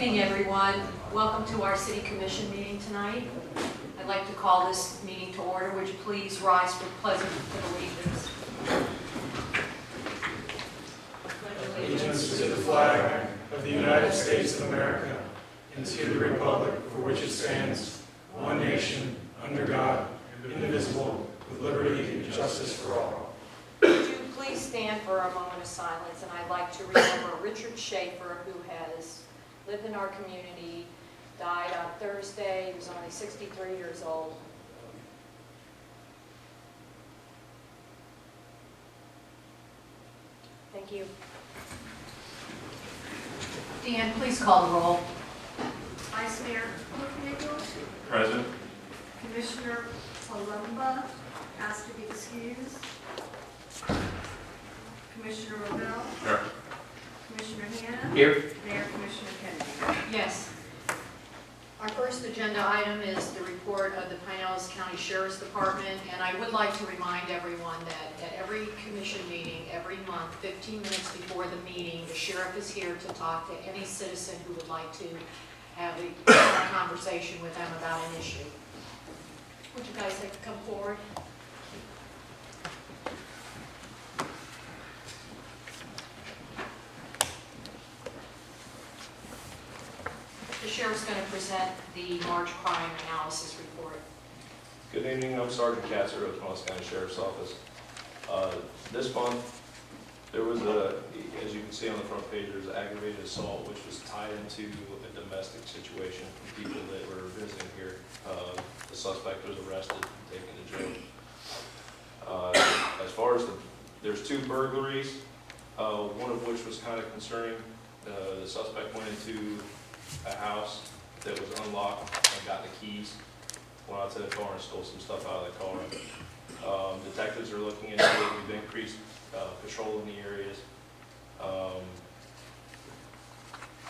evening, everyone. Welcome to our City Commission meeting tonight. I'd like to call this meeting to order. Would you please rise for pledge of allegiance? Allegiance to the flag of the United States of America and to the republic for which it stands, one nation, under God, indivisible, with liberty and justice for all. Would you please stand for a moment of silence? And I'd like to remember Richard Schaefer, who has lived in our community, died on Thursday. He was only 63 years old. Thank you. Deanne, please call the roll. Vice Mayor Kuchnick, Present. Commissioner Palumba, asked to be excused. Commissioner Robel, Here. Commissioner Hannah, Here. Mayor Commissioner Kennedy. Yes. Our first agenda item is the report of the Pinellas County Sheriff's Department, and I would like to remind everyone that at every commission meeting, every month, 15 minutes before the meeting, the sheriff is here to talk to any citizen who would like to have a conversation with them about an issue. Would you guys like to come forward? The sheriff's going to present the March crime analysis report. Good evening, I'm Sergeant Katzer of the Pinellas County Sheriff's Office. This month, there was as you can see on the front page, there's an aggravated assault which was tied into a domestic situation from people that were visiting here. The suspect was arrested and taken to jail. As far as there's two burglaries, one of which was kind of concerning. The suspect went into a house that was unlocked and got the keys, went out to the car and stole some stuff out of the car. Detectives are looking into it. We've increased patrol in the areas.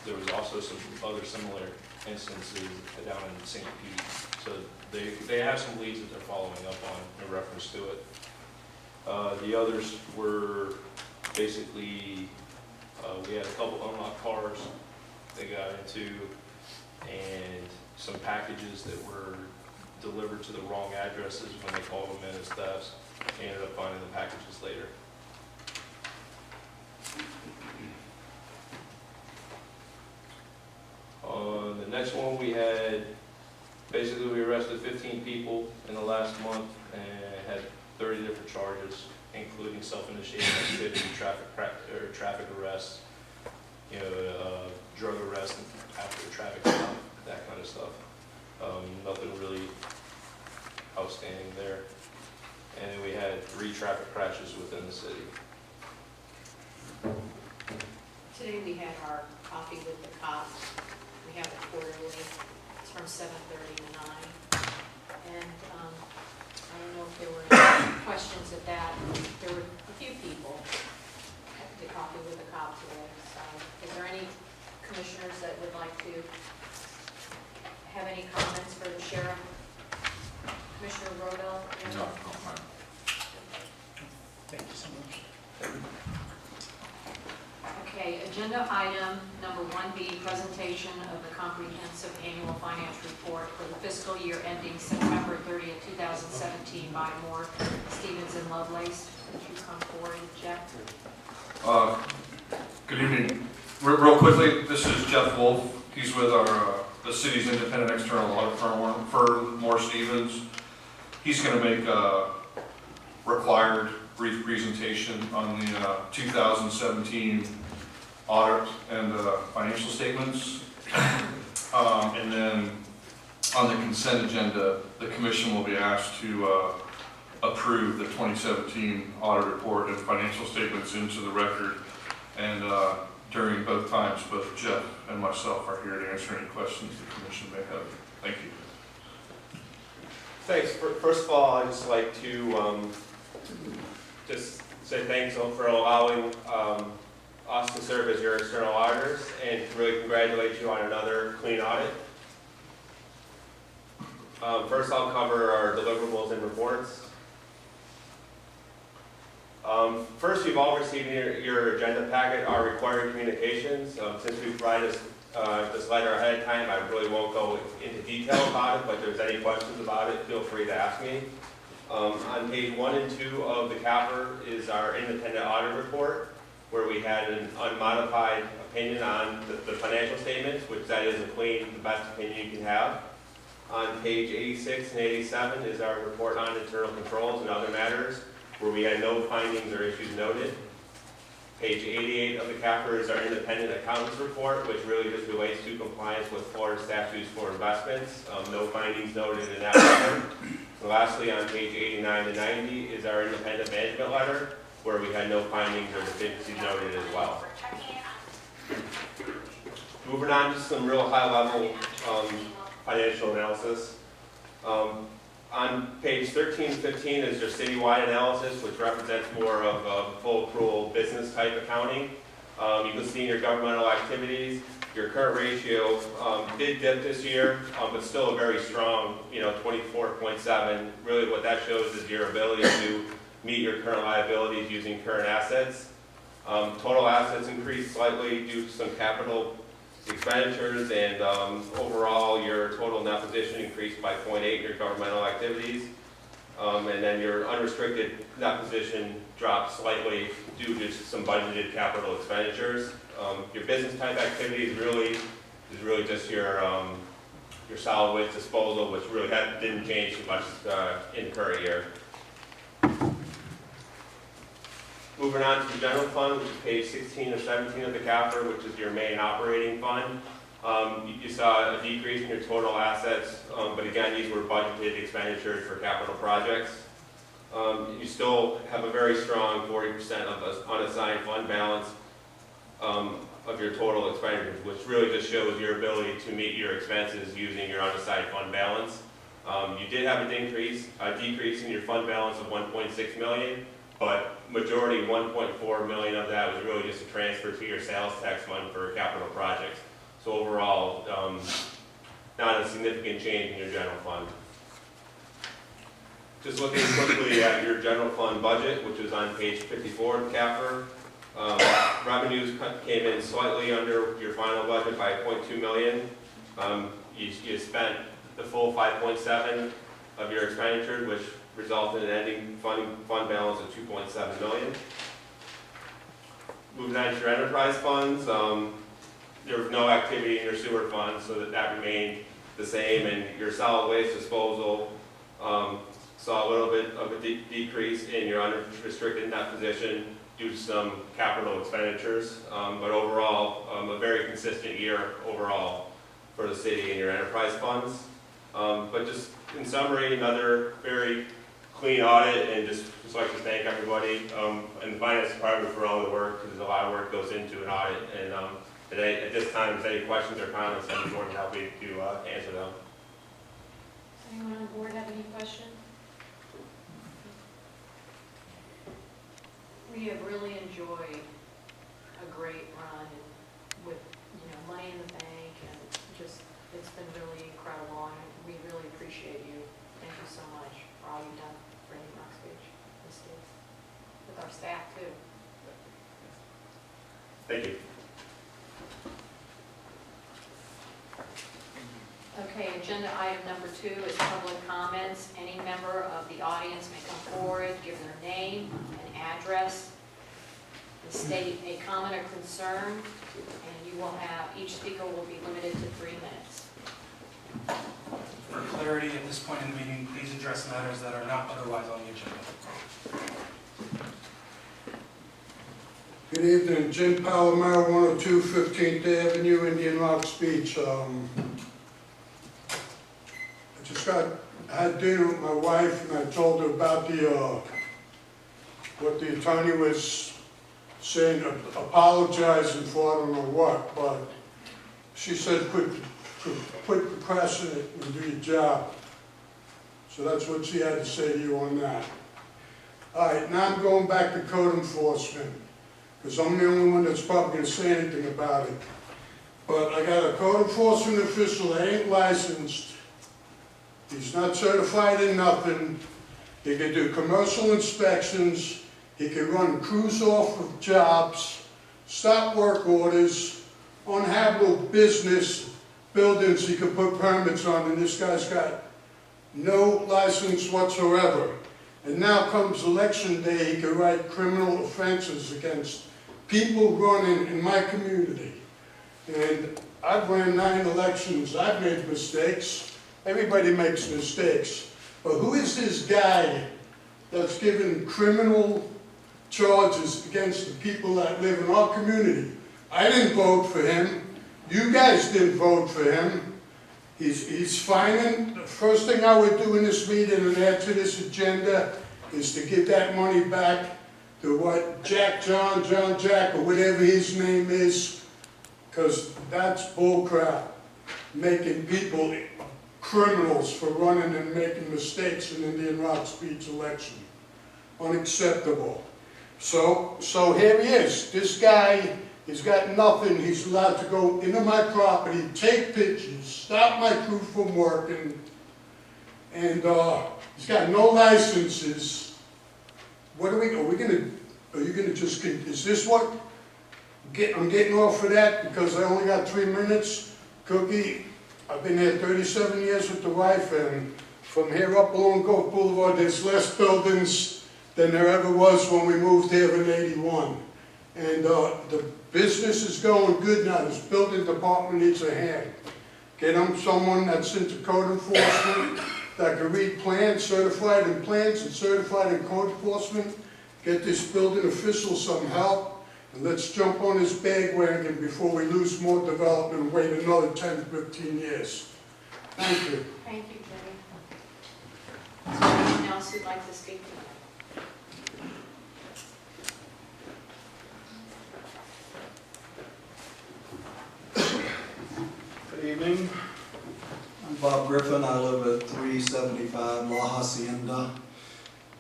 There was also some other similar instances down in St. Pete. So they have some leads that they're following up on in reference to it. The others were basically, we had a couple unlocked cars they got into, and some packages that were delivered to the wrong addresses when they called them in as thefts. They ended up finding the packages later. On the next one, we arrested 15 people in the last month and had 30 different charges, including self-initiated activity, traffic arrests, drug arrest after a traffic stop, that kind of stuff. Nothing really outstanding there. And then we had 3 traffic crashes within the city. Today we had our coffee with the cops. We have it quarterly. It's from 7:30 to 9. And I don't know if there were any questions at that. There were a few people at the coffee with the cop today. So is there any commissioners that would like to have any comments for the sheriff? Commissioner Rodell? No, fine. Thank you so much. Okay, agenda item number 1B, presentation of the comprehensive annual finance report for the fiscal year ending September 30th, 2017 by Moore, Stevens, and Lovelace. Would you come forward, Jeff? Good evening. Real quickly, this is Jeff Wolf. He's with the city's independent external audit firm, Moore Stevens. He's going to make a required brief presentation on the 2017 audit and financial statements. And then on the consent agenda, the commission will be asked to approve the 2017 audit report and financial statements into the record. And during both times, both Jeff and myself are here to answer any questions the commission may have. Thank you. Thanks. First of all, I'd just like to just say thanks for allowing us to serve as your external auditors, and really congratulate you on another clean audit. First, I'll cover our deliverables and reports. First, you've all received in your agenda packet our required communications. Since we provide this letter ahead of time. I really won't go into detail about it, but if there's any questions about it, feel free to ask me. On page 1 and 2 of the CAFR is our independent audit report, where we had an unmodified opinion on the financial statements, which that is a clean, the best opinion you can have. On page 86 and 87 is our report on internal controls and other matters, where we had no findings or issues noted. Page 88 of the CAFR is our independent accountants report, which really just relates to compliance with Florida statutes for investments. No findings noted in that letter. And lastly, on page 89 to 90 is our independent management letter, where we had no findings or deficiencies noted as well. Moving on to some real high-level financial analysis. On page 13 and 15 is your citywide analysis, which represents more of a full accrual business type accounting. You can see in your governmental activities, your current ratio did dip this year, but still a very strong, 24.7. Really what that shows is your ability to meet your current liabilities using current assets. Total assets increased slightly due to some capital expenditures, and overall your total net position increased by 0.8 in your governmental activities. And then your unrestricted net position dropped slightly due to some budgeted capital expenditures. Your business type activity is really just your solid waste disposal, which really didn't change too much in the current year. Moving on to the general fund, which is page 16 or 17 of the CAFR, which is your main operating fund. You saw a decrease in your total assets, but again, these were budgeted expenditures for capital projects. You still have a very strong 40% of the unassigned fund balance of your total expenditures, which really just shows your ability to meet your expenses using your unassigned fund balance. You did have a decrease in your fund balance of $1.6 million, but majority, $1.4 million of that was really just a transfer to your sales tax fund for capital projects. So overall, not a significant change in your general fund. Just looking quickly at your general fund budget, which is on page 54 of CAFR, revenues came in slightly under your final budget by $0.2 million. You spent the full 5.7 of your expenditures, which resulted in an ending fund balance of $2.7 million. Moving on to your enterprise funds, there was no activity in your sewer fund, so that remained the same, and your solid waste disposal saw a little bit of a decrease in your unrestricted net position due to some capital expenditures, but overall, a very consistent year overall for the city and your enterprise funds. But just in summary, another very clean audit, and just like to thank everybody in the finance department for all the work, because a lot of work goes into an audit. And today, at this time, if there's any questions or comments, I'd be more than happy to answer them. Does anyone on the board have any questions? We have really enjoyed a great run with, money in the bank, and just, it's been really incredible, and we really appreciate you. Thank you so much for all you've done for Indian Oxbridge and States, with our staff too. Thank you. Okay, agenda item number 2 is public comments. Any member of the audience may come forward, give their name and address, and state a comment or concern, and you will have, each speaker will be limited to 3 minutes. For clarity, at this point in the meeting, please address matters that are not otherwise on the agenda. Good evening, Jim Palomar, 102 15th Avenue, Indian Rocks Beach. I had dinner with my wife, and I told her about what the attorney was saying, apologizing for, I don't know what, but she said quit procrastinating and do your job. So that's what she had to say to you on that. All right, now I'm going back to code enforcement, because I'm the only one that's probably going to say anything about it. But I got a code enforcement official that ain't licensed. He's not certified in nothing. He can do commercial inspections. He can run crews off of jobs, stop work orders, unhabitable business buildings he could put permits on, and this guy's got no license whatsoever. And now comes election day, he could write criminal offenses against people running in my community. And I've ran 9 elections, I've made mistakes. Everybody makes mistakes. But who is this guy that's giving criminal charges against the people that live in our community? I didn't vote for him. You guys didn't vote for him. He's fining. The first thing I would do in this meeting and add to this agenda is to give that money back to what Jack, or whatever his name is, because that's bullcrap. Making people criminals for running and making mistakes in Indian Rocks Beach election. Unacceptable. So here he is. This guy, he's got nothing. He's allowed to go into my property, take pictures, stop my crew from working, and he's got no licenses. What are you gonna just, is this what, I'm getting off of that because I only got 3 minutes? Cookie, I've been here 37 years with the wife, and from here up along Gulf Boulevard, there's less buildings than there ever was when we moved here in '81. And the business is going good now. This building department needs a hand. Get them someone that's into code enforcement, that can read plans, certified in plans and certified in code enforcement. Get this building official some help, and let's jump on this bandwagon before we lose more development and wait another 10, 15 years. Thank you. Thank you, Kenny. Is there anyone else who'd like to speak tonight? Good evening. I'm Bob Griffin. I live at 375 La Hacienda,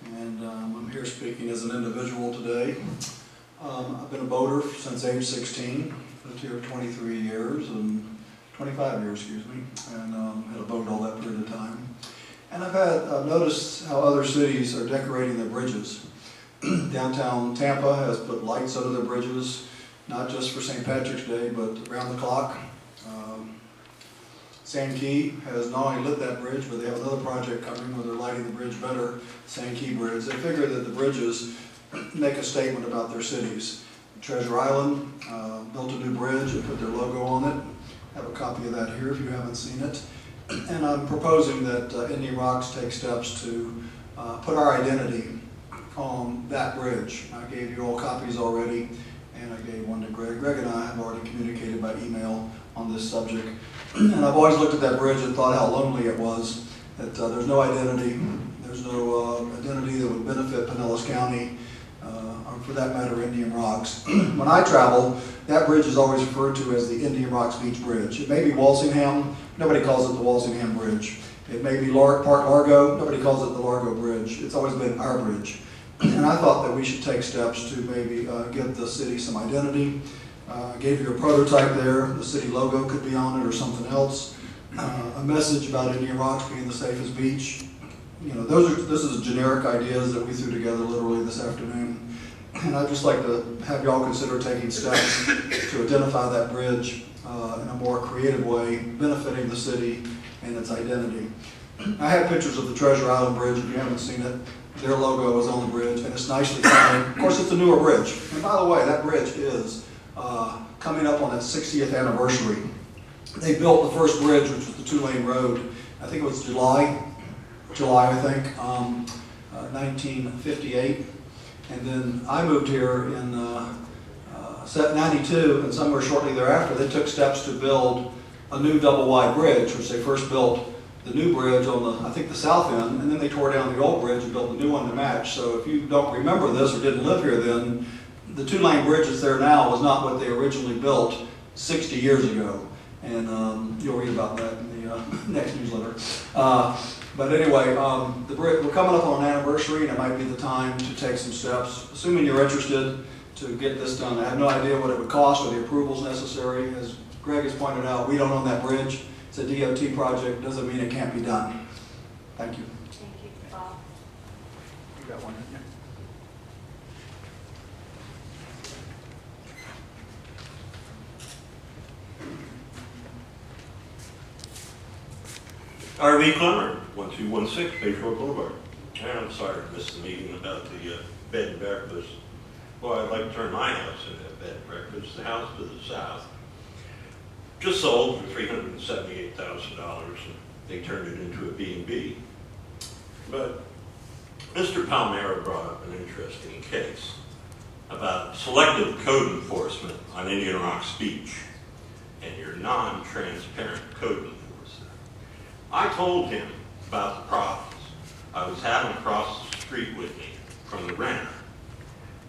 and I'm here speaking as an individual today. I've been a boater since age 16, lived here 23 years, and 25 years, excuse me, and had a boat all that period of time. And I've noticed how other cities are decorating their bridges. Downtown Tampa has put lights under their bridges, not just for St. Patrick's Day, but around the clock. Sand Key has not only lit that bridge, but they have another project coming where they're lighting the bridge better, Sand Key Bridge. They figure that the bridges make a statement about their cities. Treasure Island built a new bridge and put their logo on it. I have a copy of that here if you haven't seen it. And I'm proposing that Indian Rocks take steps to put our identity on that bridge. I gave you all copies already, and I gave one to Greg. Greg and I have already communicated by email on this subject. And I've always looked at that bridge and thought how lonely it was, that there's no identity. There's no identity that would benefit Pinellas County, or for that matter, Indian Rocks. When I travel, that bridge is always referred to as the Indian Rocks Beach Bridge. It may be Walsingham, nobody calls it the Walsingham Bridge. It may be Park Largo, nobody calls it the Largo Bridge. It's always been our bridge. And I thought that we should take steps to maybe give the city some identity. I gave you a prototype there. The city logo could be on it or something else. A message about Indian Rocks being the safest beach. You know, this is generic ideas that we threw together literally this afternoon. And I'd just like to have y'all consider taking steps to identify that bridge in a more creative way, benefiting the city and its identity. I have pictures of the Treasure Island Bridge, if you haven't seen it. Their logo is on the bridge, and it's nicely painted. Of course, it's a newer bridge. And by the way, that bridge is coming up on its 60th anniversary. They built the first bridge, which was the 2-lane road. I think it was July, I think, 1958. And then I moved here in 92, and somewhere shortly thereafter, they took steps to build a new double-wide bridge, which they first built the new bridge on the, I think, the south end, and then they tore down the old bridge and built a new one to match. So if you don't remember this or didn't live here then, the 2-lane bridge that's there now was not what they originally built 60 years ago. And you'll read about that in the next newsletter. But anyway, we're coming up on an anniversary, and it might be the time to take some steps, assuming you're interested, to get this done. I have no idea what it would cost or the approvals necessary. As Greg has pointed out, we don't own that bridge. It's a DOT project, doesn't mean it can't be done. Thank you. Thank you, Bob. You got one, didn't you? RV Clemmer, 1216 Bayshore Boulevard. And I'm sorry to miss the meeting about the bed and breakfast. Well, I'd like to turn my house into a bed and breakfast. The house to the south just sold for $378,000, and they turned it into a B&B. But Mr. Palmera brought up an interesting case about selective code enforcement on Indian Rocks Beach and your non-transparent code enforcer. I told him about the problems I was having across the street with me from the renter.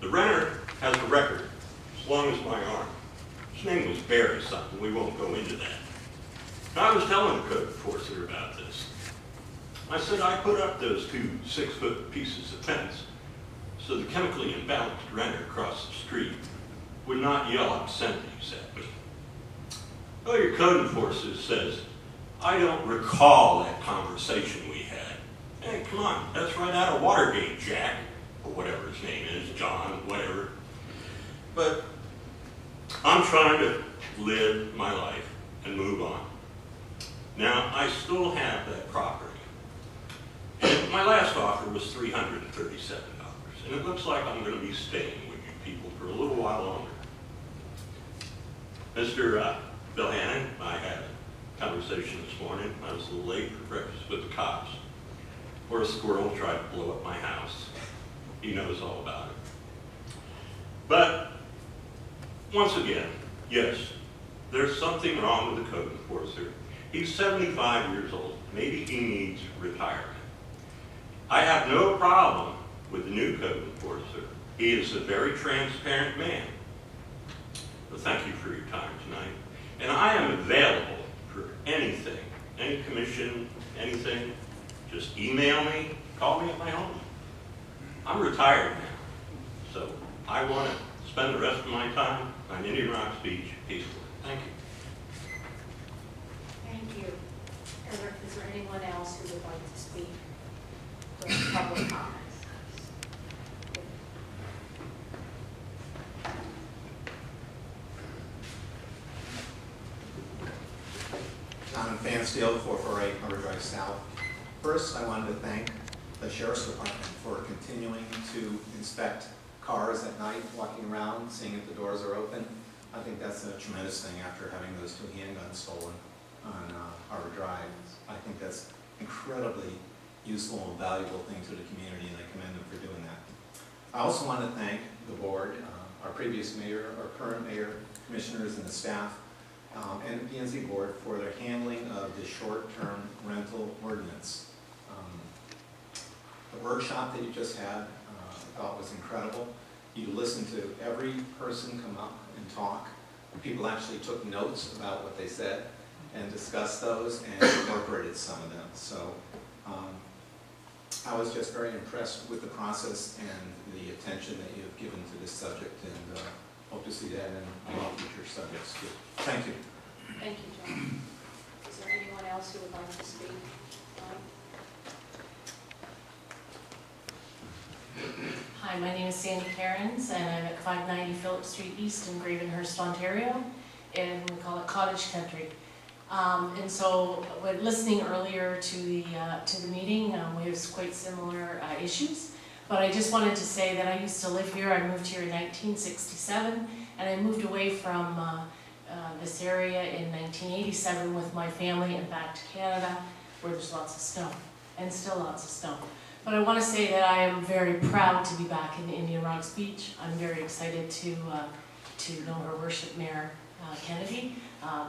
The renter has a record as long as my arm. His name was Barry something, we won't go into that. And I was telling the code enforcer about this. I said I put up those 2 6-foot pieces of fence so the chemically imbalanced renter across the street would not yell obscenities at me. Oh, your code enforcer says, I don't recall that conversation we had. Hey, come on, that's right out of Watergate, Jack, or whatever his name is, John, whatever. But I'm trying to live my life and move on. Now, I still have that property. And my last offer was $337, and it looks like I'm going to be staying with you people for a little while longer. Mr. Bill Hannon, I had a conversation this morning. I was a little late for breakfast with the cops, where a squirrel tried to blow up my house. He knows all about it. But once again, yes, there's something wrong with the code enforcer. He's 75 years old. Maybe he needs retirement. I have no problem with the new code enforcer. He is a very transparent man. But thank you for your time tonight. And I am available for anything, any commission, anything. Just email me, call me at my home. I'm retired now, so I want to spend the rest of my time on Indian Rocks Beach peacefully. Thank you. Thank you. Is there anyone else who would like to speak for public comments? John Fansteel, 448 Harbor Drive South. First, I wanted to thank the Sheriff's Department for continuing to inspect cars at night, walking around, seeing if the doors are open. I think that's a tremendous thing after having those 2 handguns stolen on Harbor Drive. I think that's incredibly useful and valuable thing to the community, and I commend them for doing that. I also want to thank the board, our previous mayor, our current mayor, commissioners, and the staff, and the P&Z board for their handling of the short-term rental ordinance. The workshop that you just had, I thought was incredible. You listened to every person come up and talk. People actually took notes about what they said and discussed those and incorporated some of them. So I was just very impressed with the process and the attention that you have given to this subject, and hope to see that in all future subjects too. Thank you. Thank you, John. Is there anyone else who would like to speak? Hi, my name is Sandy Cairns, and I'm at 590 Phillip Street East in Gravenhurst, Ontario, and we call it Cottage Country. And so, when listening earlier to the meeting, we have quite similar issues. But I just wanted to say that I used to live here. I moved here in 1967, and I moved away from this area in 1987 with my family and back to Canada, where there's lots of snow, and still lots of snow. But I want to say that I am very proud to be back in Indian Rocks Beach. I'm very excited to know Her Worship Mayor Kennedy.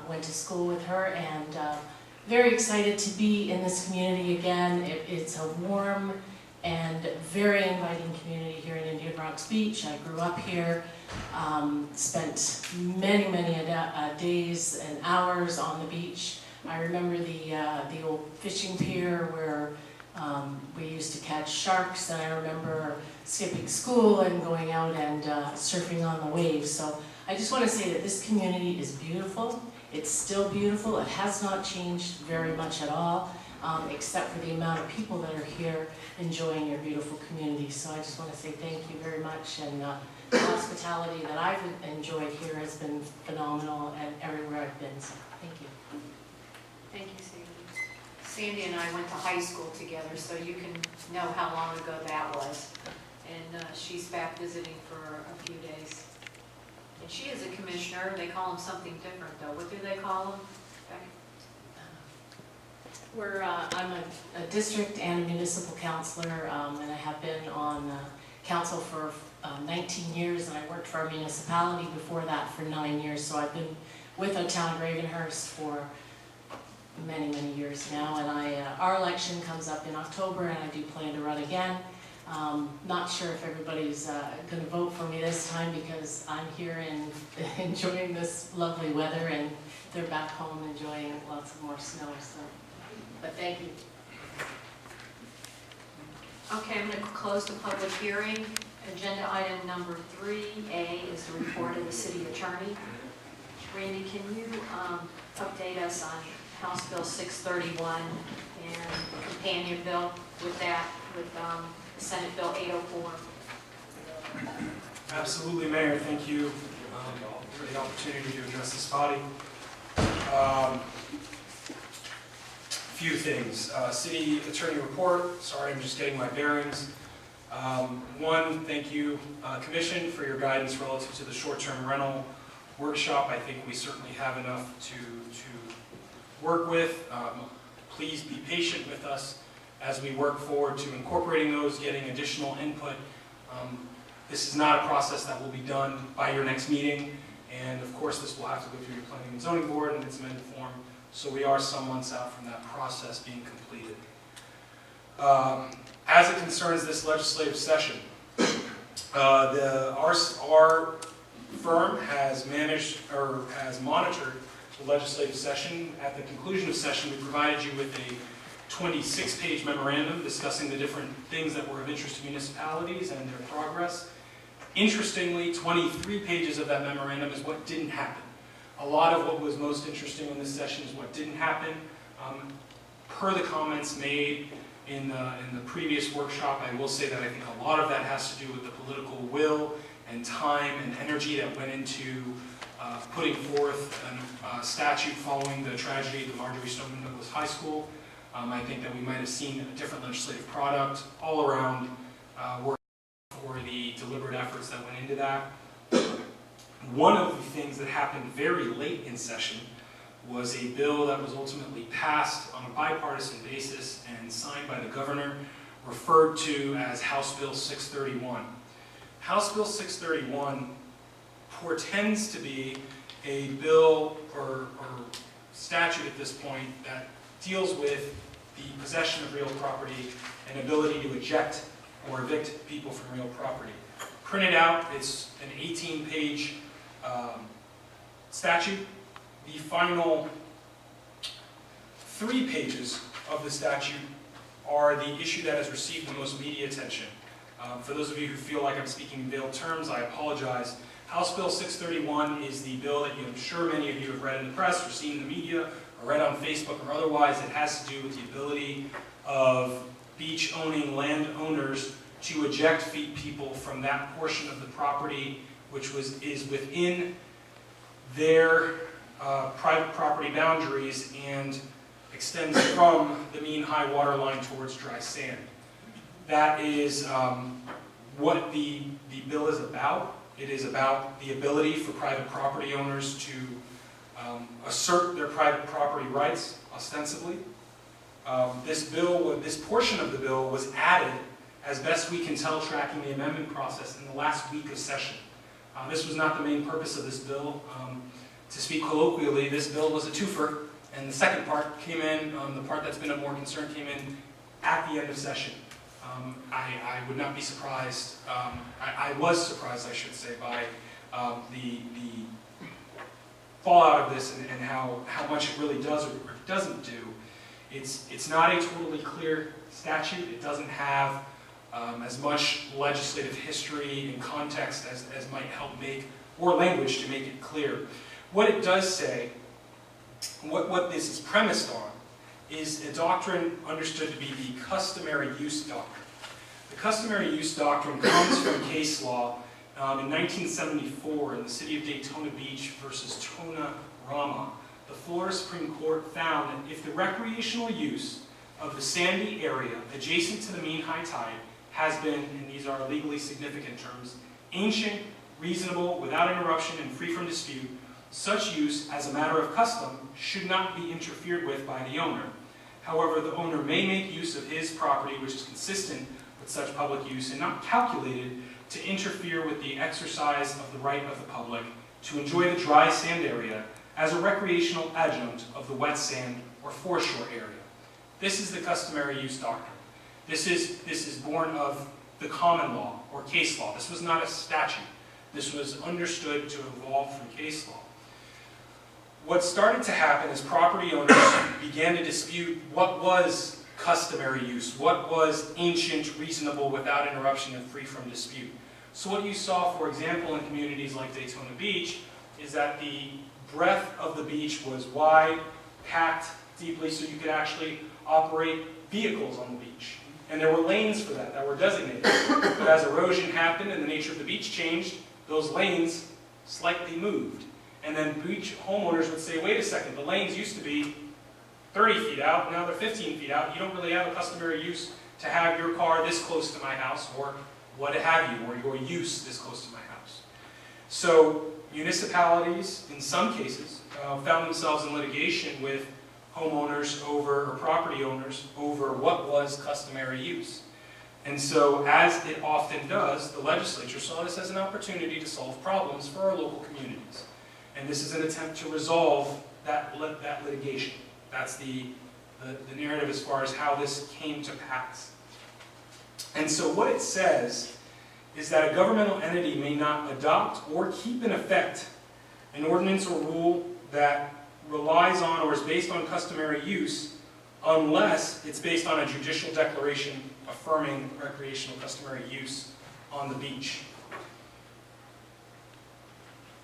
Went to school with her, and very excited to be in this community again. It's a warm and very inviting community here in Indian Rocks Beach. I grew up here, spent many days and hours on the beach. I remember the old fishing pier where we used to catch sharks, and I remember skipping school and going out and surfing on the waves. So I just want to say that this community is beautiful. It's still beautiful. It has not changed very much at all, except for the amount of people that are here enjoying your beautiful community. So I just want to say thank you very much, and the hospitality that I've enjoyed here has been phenomenal and everywhere I've been. So thank you. Thank you, Sandy. Sandy and I went to high school together, so you can know how long ago that was. And she's back visiting for a few days. And she is a commissioner. They call them something different, though. What do they call them? I'm a district and municipal counselor, and I have been on council for 19 years, and I worked for our municipality before that for 9 years, so I've been with the town of Gravenhurst for many, many years now, and our election comes up in October, and I do plan to run again. Not sure if everybody's going to vote for me this time, because I'm here and enjoying this lovely weather, and they're back home enjoying lots of more snow, so. But thank you. Okay, I'm going to close the public hearing. Agenda item number 3A is the report of the city attorney. Randy, can you update us on House Bill 631 and the companion bill with that, with Senate Bill 804? Absolutely, Mayor. Thank you for the opportunity to address this body. Few things. City Attorney report. Sorry, I'm just getting my bearings. One, thank you, Commission, for your guidance relative to the short-term rental workshop. I think we certainly have enough to work with. Please be patient with us as we work forward to incorporating those, getting additional input. This is not a process that will be done by your next meeting, and of course this will have to go through your Planning and Zoning Board in its amended form. So we are some months out from that process being completed. As it concerns this legislative session, our firm has managed or has monitored the legislative session. At the conclusion of session, we provided you with a 26-page memorandum discussing the different things that were of interest to municipalities and their progress. Interestingly, 23 pages of that memorandum is what didn't happen. A lot of what was most interesting in this session is what didn't happen. Per the comments made in the previous workshop, I will say that I think a lot of that has to do with the political will and time and energy that went into putting forth a statute following the tragedy at the Marjorie Stoneman Douglas High School. I think that we might have seen a different legislative product all around work for the deliberate efforts that went into that. One of the things that happened very late in session was a bill that was ultimately passed on a bipartisan basis and signed by the governor, referred to as House Bill 631. House Bill 631 portends to be a bill or statute at this point that deals with the possession of real property and ability to eject or evict people from real property. Printed out, it's an 18-page statute. The final 3 pages of the statute are the issue that has received the most media attention. For those of you who feel like I'm speaking in veiled terms, I apologize. House Bill 631 is the bill that I'm sure many of you have read in the press or seen in the media or read on Facebook or otherwise. It has to do with the ability of beach-owning landowners to eject people from that portion of the property which is within their private property boundaries and extends from the mean high water line towards dry sand. That is what the bill is about. It is about the ability for private property owners to assert their private property rights, ostensibly. This portion of the bill was added, as best we can tell, tracking the amendment process in the last week of session. This was not the main purpose of this bill. To speak colloquially, this bill was a twofer, and the second part came in, the part that's been of more concern came in at the end of session. I would not be surprised, I was surprised, I should say, by the fallout of this and how much it really does or doesn't do. It's not a totally clear statute. It doesn't have as much legislative history and context as might help make, or language to make it clear. What it does say, what this is premised on, is a doctrine understood to be the customary use doctrine. The customary use doctrine comes from case law in 1974 in the city of Daytona Beach versus Tona Rama. the Florida Supreme Court found that if the recreational use of the sandy area adjacent to the mean high tide has been, and these are legally significant terms, ancient, reasonable, without interruption, and free from dispute, such use, as a matter of custom, should not be interfered with by the owner. However, the owner may make use of his property which is consistent with such public use and not calculated to interfere with the exercise of the right of the public to enjoy the dry sand area as a recreational adjunct of the wet sand or foreshore area. This is the customary use doctrine. This is born of the common law or case law. This was not a statute. This was understood to evolve from case law. What started to happen is property owners began to dispute what was customary use, what was ancient, reasonable, without interruption, and free from dispute. So what you saw, for example, in communities like Daytona Beach, is that the breadth of the beach was wide, packed deeply, so you could actually operate vehicles on the beach. And there were lanes for that were designated. But as erosion happened and the nature of the beach changed, those lanes slightly moved. And then beach homeowners would say, wait a second, the lanes used to be 30 feet out, now they're 15 feet out. You don't really have a customary use to have your car this close to my house, or what have you, or your use this close to my house. So municipalities, in some cases, found themselves in litigation with homeowners over, or property owners over what was customary use. And so, as it often does, the legislature saw this as an opportunity to solve problems for our local communities. And this is an attempt to resolve that litigation. That's the narrative as far as how this came to pass. And so what it says is that a governmental entity may not adopt or keep in effect an ordinance or rule that relies on or is based on customary use unless it's based on a judicial declaration affirming recreational customary use on the beach.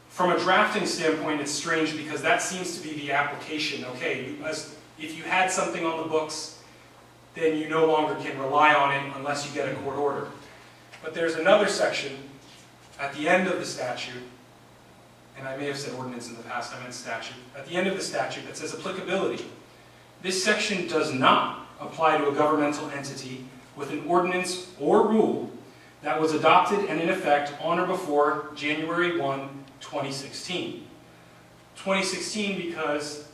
From a drafting standpoint, it's strange because that seems to be the application. Okay, if you had something on the books, then you no longer can rely on it unless you get a court order. But there's another section at the end of the statute, and I may have said ordinance in the past, I meant statute, at the end of the statute that says applicability. This section does not apply to a governmental entity with an ordinance or rule that was adopted and in effect on or before January 1, 2016. 2016 because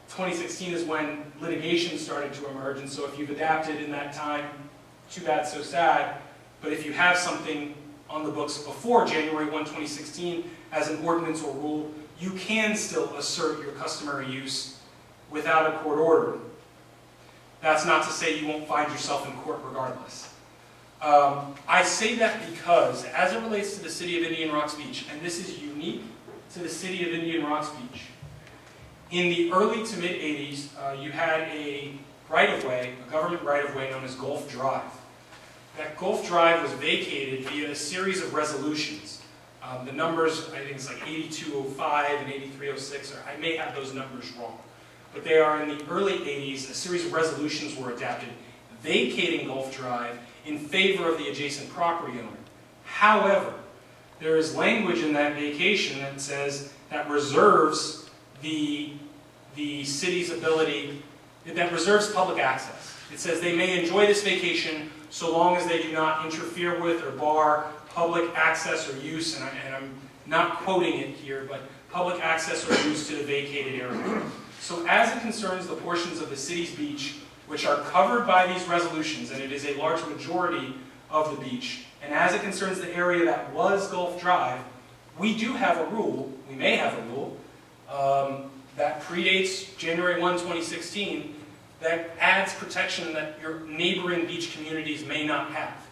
2016 is when litigation started to emerge, and so if you've adapted in that time, too bad, so sad. But if you have something on the books before January 1, 2016 as an ordinance or rule, you can still assert your customary use without a court order. That's not to say you won't find yourself in court regardless. I say that because, as it relates to the city of Indian Rocks Beach, and this is unique to the city of Indian Rocks Beach, in the early to mid-'80s, you had a right-of-way, a government right-of-way known as Gulf Drive. That Gulf Drive was vacated via a series of resolutions. The numbers, I think it's like 8205 and 8306, or I may have those numbers wrong. But they are in the early 80s, a series of resolutions were adopted vacating Gulf Drive in favor of the adjacent property owner. However, there is language in that vacation that says that reserves the city's ability, that reserves public access. It says they may enjoy this vacation so long as they do not interfere with or bar public access or use, and I'm not quoting it here, but public access or use to the vacated area. So as it concerns the portions of the city's beach which are covered by these resolutions, and it is a large majority of the beach, and as it concerns the area that was Gulf Drive, we do have a rule, we may have a rule, that predates January 1, 2016, that adds protection that your neighboring beach communities may not have.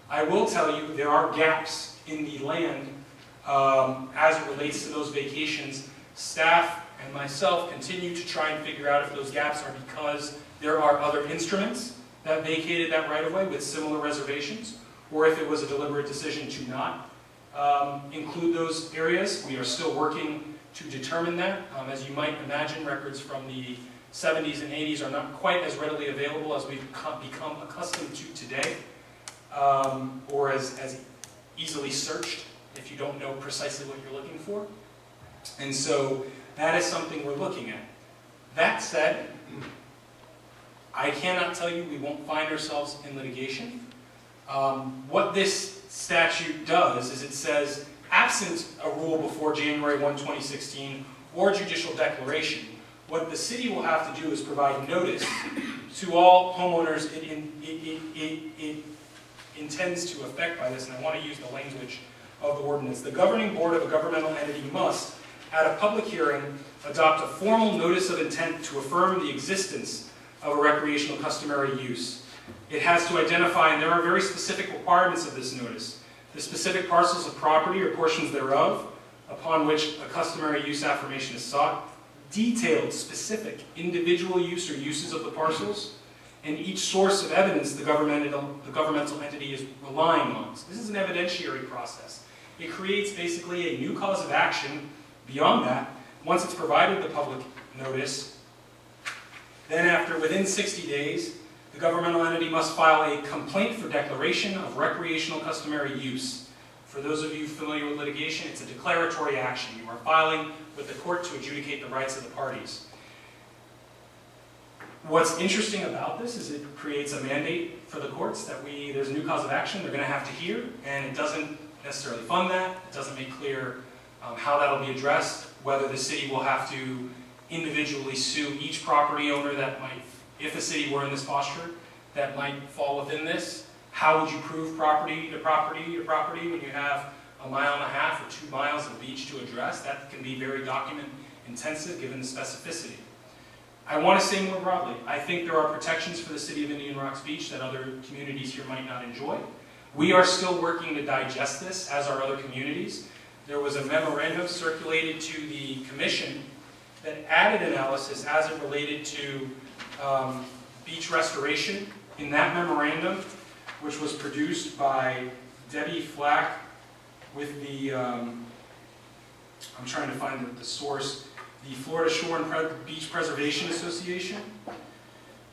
I will tell you there are gaps in the land as it relates to those vacations. Staff and myself continue to try and figure out if those gaps are because there are other instruments that vacated that right-of-way with similar reservations, or if it was a deliberate decision to not include those areas. We are still working to determine that. As you might imagine, records from the 70s and 80s are not quite as readily available as we've become accustomed to today, or as easily searched if you don't know precisely what you're looking for. And so that is something we're looking at. That said, I cannot tell you we won't find ourselves in litigation. What this statute does is it says, absent a rule before January 1, 2016, or judicial declaration, what the city will have to do is provide notice to all homeowners it intends to affect by this, and I want to use the language of the ordinance. The governing board of a governmental entity must, at a public hearing, adopt a formal notice of intent to affirm the existence of a recreational customary use. It has to identify, and there are very specific requirements of this notice, the specific parcels of property or portions thereof upon which a customary use affirmation is sought, detailed, specific, individual use or uses of the parcels, and each source of evidence the governmental entity is relying on. So this is an evidentiary process. It creates basically a new cause of action beyond that. Once it's provided the public notice, then within 60 days, the governmental entity must file a complaint for declaration of recreational customary use. For those of you familiar with litigation, it's a declaratory action. You are filing with the court to adjudicate the rights of the parties. What's interesting about this is it creates a mandate for the courts that there's a new cause of action they're going to have to hear, and it doesn't necessarily fund that. It doesn't make clear how that'll be addressed, whether the city will have to individually sue each property owner that might, if the city were in this posture, that might fall within this. How would you prove property to property to property when you have 1.5 miles or 2 miles of beach to address? That can be very document intensive given the specificity. I want to say more broadly, I think there are protections for the city of Indian Rocks Beach that other communities here might not enjoy. We are still working to digest this, as are other communities. There was a memorandum circulated to the commission that added analysis as it related to beach restoration. In that memorandum, which was produced by Debbie Flack with the, I'm trying to find the source, the Florida Shore and Beach Preservation Association,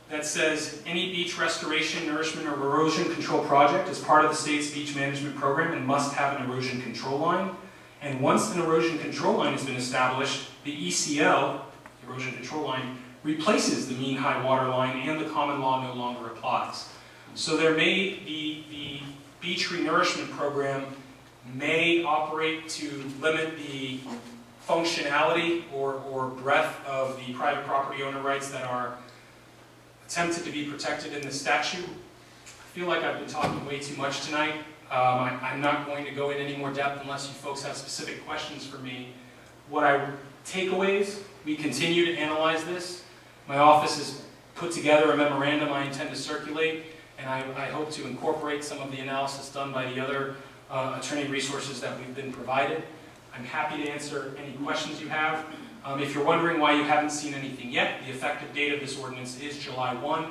that says any beach restoration, nourishment, or erosion control project is part of the state's beach management program and must have an erosion control line. And once an erosion control line has been established, the ECL, the erosion control line, replaces the mean high water line and the common law no longer applies. So there may be, the beach renourishment program may operate to limit the functionality or breadth of the private property owner rights that are attempted to be protected in the statute. I feel like I've been talking way too much tonight. I'm not going to go in any more depth unless you folks have specific questions for me. Takeaways, we continue to analyze this. My office has put together a memorandum I intend to circulate, and I hope to incorporate some of the analysis done by the other attorney resources that we've been provided. I'm happy to answer any questions you have. If you're wondering why you haven't seen anything yet, the effective date of this ordinance is July 1,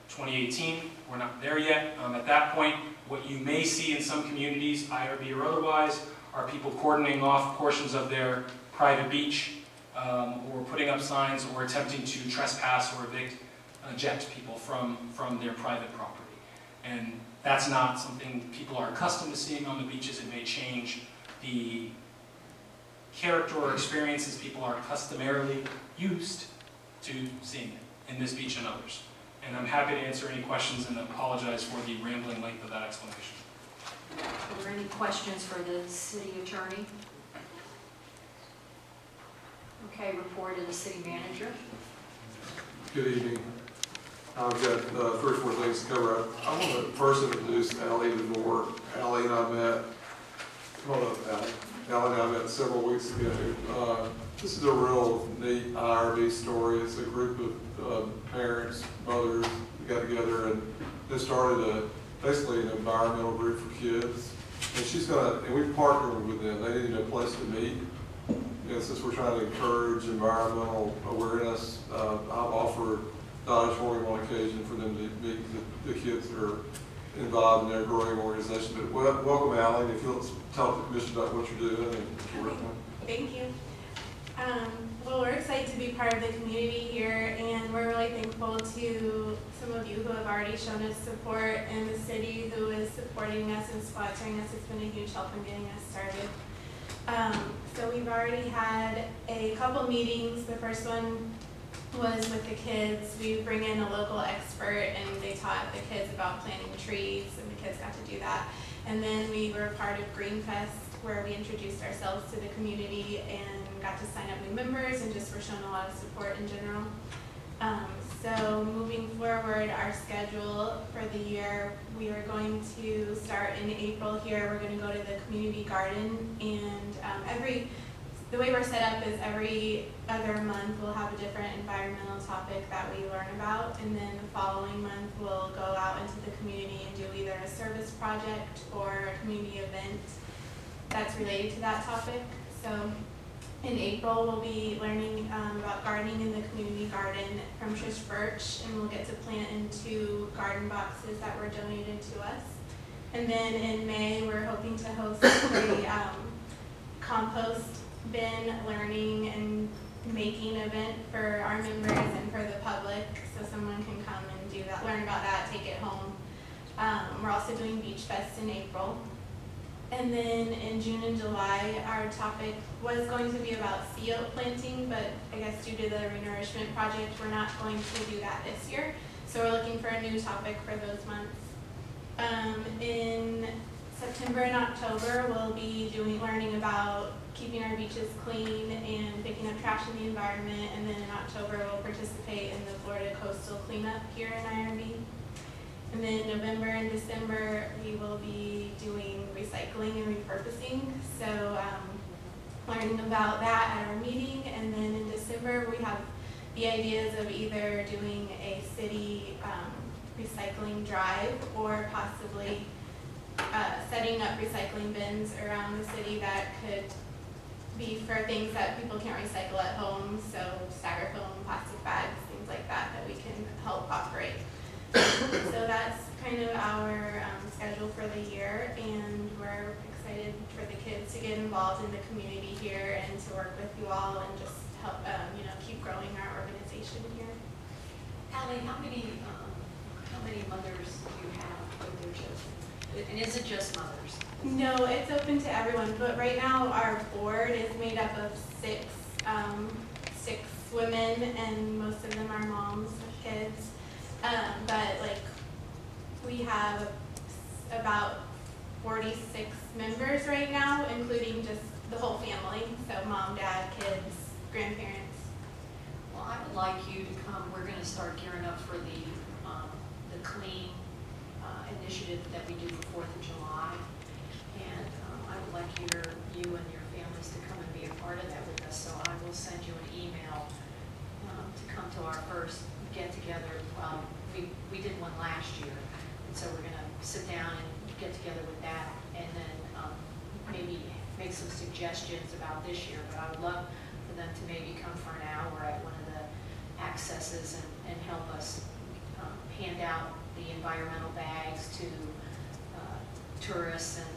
2018. We're not there yet. At that point, what you may see in some communities, IRB or otherwise, are people cordoning off portions of their private beach, or putting up signs, or attempting to trespass or eject people from their private property. And that's not something people are accustomed to seeing on the beaches. It may change the character or experiences people are customarily used to seeing it in this beach and others. And I'm happy to answer any questions and apologize for the rambling length of that explanation. Are there any questions for the city attorney? Okay, report of the city manager. Good evening. I've got 3 or 4 things to cover. I want to first introduce Allie DeVore. Allie and I met, come on up, Allie. Allie and I met several weeks ago. This is a real neat IRB story. It's a group of parents, mothers, who got together and they started basically an environmental group for kids. And we've partnered with them. They needed a place to meet. Since we're trying to encourage environmental awareness, I've offered the auditorium on occasion for them to meet the kids that are involved in their growing organization. But welcome, Allie. If you'll tell the commission about what you're doing and what you're working on. Thank you. Well, we're excited to be part of the community here, and we're really thankful to some of you who have already shown us support, and the city who is supporting us and sponsoring us. It's been a huge help in getting us started. So we've already had a couple meetings. The first one was with the kids. We bring in a local expert and they taught the kids about planting trees and the kids got to do that. And then we were part of Green Fest where we introduced ourselves to the community and got to sign up new members and just were shown a lot of support in general. So moving forward, our schedule for the year, we are going to start in April here. We're going to go to the community garden, and the way we're set up is every other month we'll have a different environmental topic that we learn about, and then the following month we'll go out into the community and do either a service project or a community event that's related to that topic. So in April, we'll be learning about gardening in the community garden from Trish Birch, and we'll get to plant in 2 garden boxes that were donated to us. And then in May, we're hoping to host a compost bin learning and making event for our members and for the public, so someone can come and do that, learn about that, take it home. We're also doing Beach Fest in April. And then in June and July, our topic was going to be about sea oak planting, but I guess due to the renourishment project, we're not going to do that this year. So we're looking for a new topic for those months. In September and October, we'll be learning about keeping our beaches clean and picking up trash in the environment. And then in October, we'll participate in the Florida Coastal Cleanup here in IRB. And then November and December, we will be doing recycling and repurposing. So learning about that at our meeting. And then in December, we have the ideas of either doing a city recycling drive or possibly setting up recycling bins around the city that could be for things that people can't recycle at home. So styrofoam, plastic bags, things like that we can help operate. So that's kind of our schedule for the year, and we're excited for the kids to get involved in the community here and to work with you all and just help, keep growing our organization here. Allie, how many mothers do you have with their children? And is it just mothers? No, it's open to everyone, but right now our board is made up of 6 women, and most of them are moms with kids. But we have about 46 members right now, including just the whole family, so mom, dad, kids, grandparents. Well, I would like you to come. We're going to start gearing up for the clean initiative that we do for 4th of July, and I would like you and your families to come and be a part of that with us. So I will send you an email to come to our first get together. We did one last year, and so we're going to sit down and get together with that, and then maybe make some suggestions about this year. But I would love for them to maybe come for an hour at one of the accesses and help us hand out the environmental bags to tourists and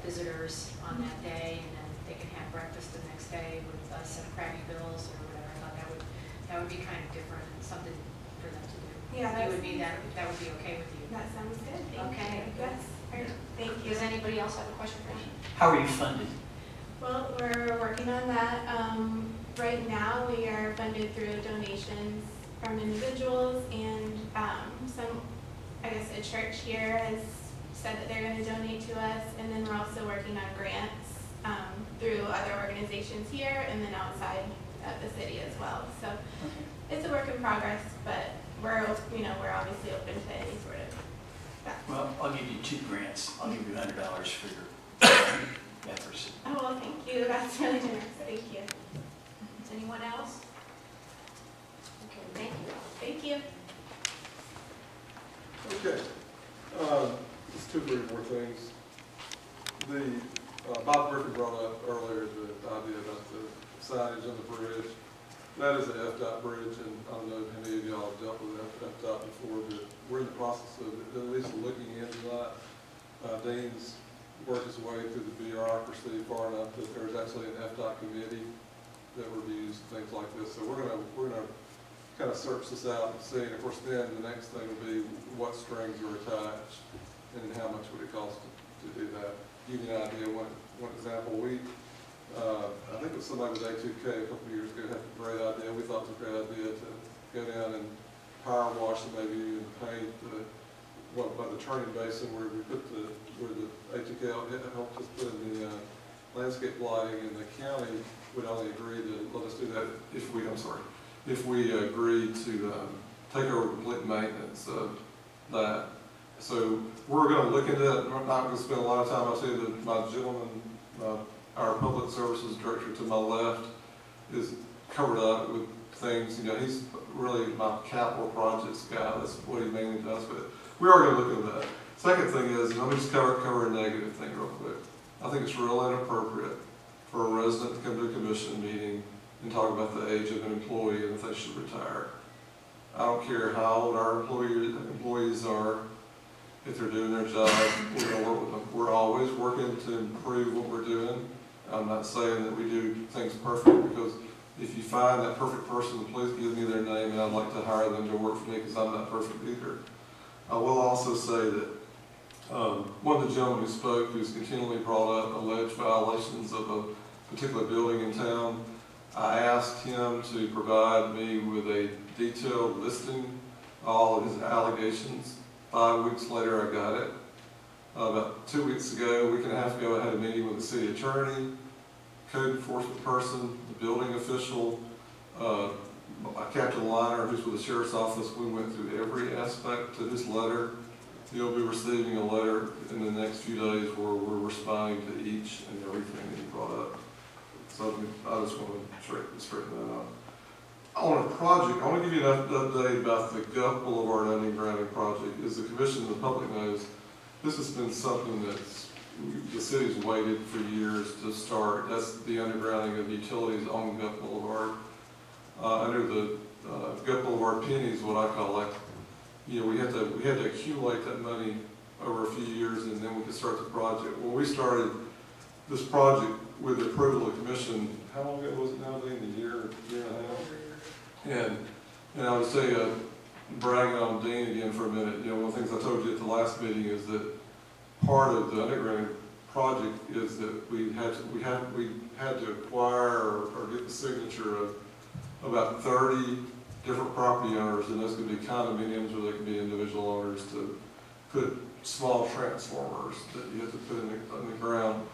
visitors on that day, and then they can have breakfast the next day with us at Krabby Bill's or whatever. I thought that would be kind of different and something for them to do. Yeah, that would be okay with you. That sounds good. Thank Okay. you. Yes. All right. Thank you. Does anybody else have a question for me? How are you funded? Well, we're working on that. Right now, we are funded through donations from individuals, and a church here has said that they're going to donate to us, and then we're also working on grants through other organizations here and then outside of the city as well. So it's a work in progress, but we're obviously open to any sort of that. Well, I'll give you 2 grants. I'll give you $100 for your efforts. Oh, well, thank you. That's really generous. Thank you. Anyone else? Okay, thank you. Thank you. Okay, just 2 or 3 more things. Bob Griffin brought up earlier the idea about the signage on the bridge. That is an FDOT bridge, and I don't know if any of y'all have dealt with FDOT before, but we're in the process of at least looking into that. Dean's worked his way through the bureaucracy far enough that there's actually an FDOT committee that reviews things like this. So we're gonna kind of search this out and see. And of course, then the next thing will be what strings are attached and how much would it cost to do that. Give you an idea. One example, I think it was somebody with A2K a couple of years ago had a great idea. We thought it was a great idea to go down and power wash and maybe even paint by the turning basin where we put where the ATK helped us put in the landscape lighting, and the county would only agree to let us do that if we agree to take over complete maintenance of that. So we're gonna look into that. We're not gonna spend a lot of time. I'll say that my gentleman, our public services director to my left, is covered up with things. You know, he's really my capital projects guy. That's what he mainly does. But we are gonna look into that. Second thing is, let me just cover a negative thing real quick. I think it's real inappropriate for a resident to come to a commission meeting and talk about the age of an employee and if they should retire. I don't care how old our employees are, if they're doing their job, we're gonna work with them. We're always working to improve what we're doing. I'm not saying that we do things perfect, because if you find that perfect person, please give me their name and I'd like to hire them to work for me, because I'm not perfect either. I will also say that one of the gentlemen who spoke, who's continually brought up alleged violations of a particular building in town, I asked him to provide me with a detailed listing of all of his allegations. 5 weeks later, I got it. About 2 weeks ago, a week and a half ago, I had a meeting with the city attorney, code enforcement person, the building official, Captain Liner, who's with the sheriff's office. We went through every aspect of his letter. You'll be receiving a letter in the next few days where we're responding to each and everything that you brought up. So I just want to straighten that out. On a project, I want to give you an update about the Guff Boulevard undergrounding project. As the commission and the public knows, this has been something that's the city's waited for years to start. That's the undergrounding of utilities on Guff Boulevard. Under the Guff Boulevard pennies, what I call, like, you know, we had to accumulate that money over a few years, and then we could start the project. When we started this project with the approval of the commission, how long ago was it now? A year and a half? And I would say, bragging on Dean again for a minute, you know, one of the things I told you at the last meeting is that part of the underground project is that we had to acquire or get the signature of about 30 different property owners, and those could be condominiums or they could be individual owners, to put small transformers that you have to put in the ground.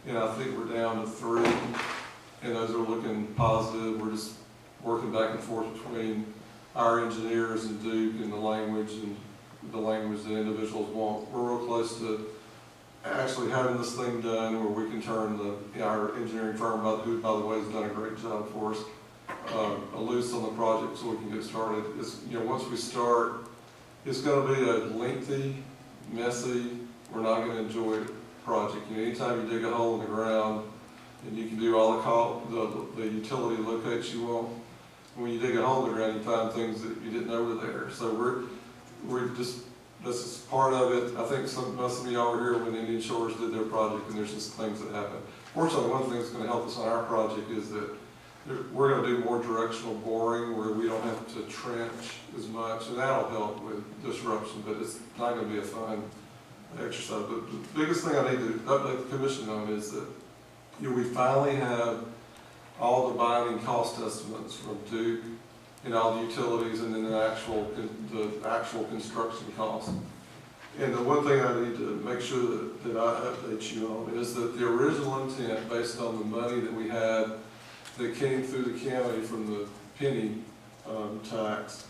And I think we're down to 3, and those are looking positive. We're just working back and forth between our engineers and Duke and the language that individuals want. We're real close to actually having this thing done where we can turn our engineering firm, who by the way has done a great job for us, loose on the project so we can get started. Once we start, it's going to be a lengthy, messy, we're not going to enjoy project. Anytime you dig a hole in the ground and you can do all the utility locates you want, when you dig a hole in the ground, you find things that you didn't know were there. So this is part of it. I think most of y'all were here when Indian Shores did their project, and there's just things that happen. Fortunately, one thing that's going to help us on our project is that we're going to do more directional boring where we don't have to trench as much, and that'll help with disruption, but it's not going to be a fun exercise. But the biggest thing I need to update the commission on is that we finally have all the binding cost estimates from Duke and all the utilities, and then the actual construction cost. And the one thing I need to make sure that I update you on is that the original intent, based on the money that we had that came through the county from the penny tax,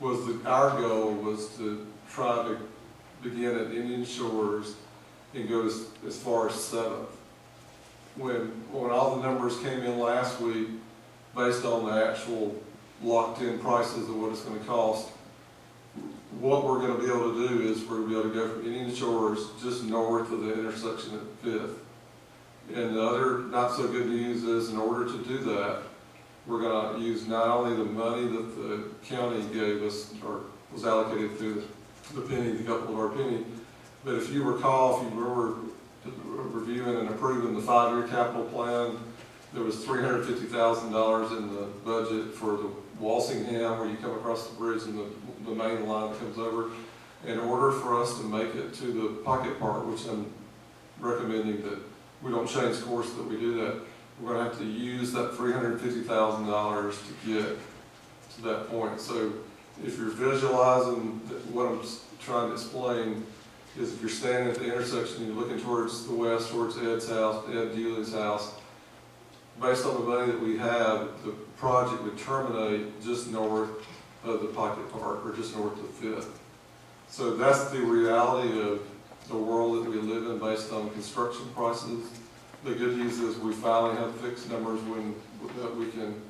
was that our goal was to try to begin at Indian Shores and go as far as 7th. When all the numbers came in last week, based on the actual locked-in prices of what it's going to cost, what we're going to be able to do is we're going to be able to go from Indian Shores just north of the intersection at 5th. And the other not-so-good news is, in order to do that, we're going to use not only the money that the county gave us, or was allocated through the penny, the Guff Boulevard penny, but if you recall, if you remember reviewing and approving the 5-year capital plan, there was $350,000 in the budget for the Walsingham, where you come across the bridge and the main line that comes over. In order for us to make it to the pocket part, which I'm recommending that we don't change course, that we do that, we're going to have to use that $350,000 to get to that point. So if you're visualizing what I'm trying to explain, is if you're standing at the intersection, you're looking towards the west, towards Ed's house, Ed Dewey's house, based on the money that we have, the project would terminate just north of the Pocket Park, or just north of Fifth. So that's the reality of the world that we live in based on construction prices. The good news is we finally have fixed numbers that we can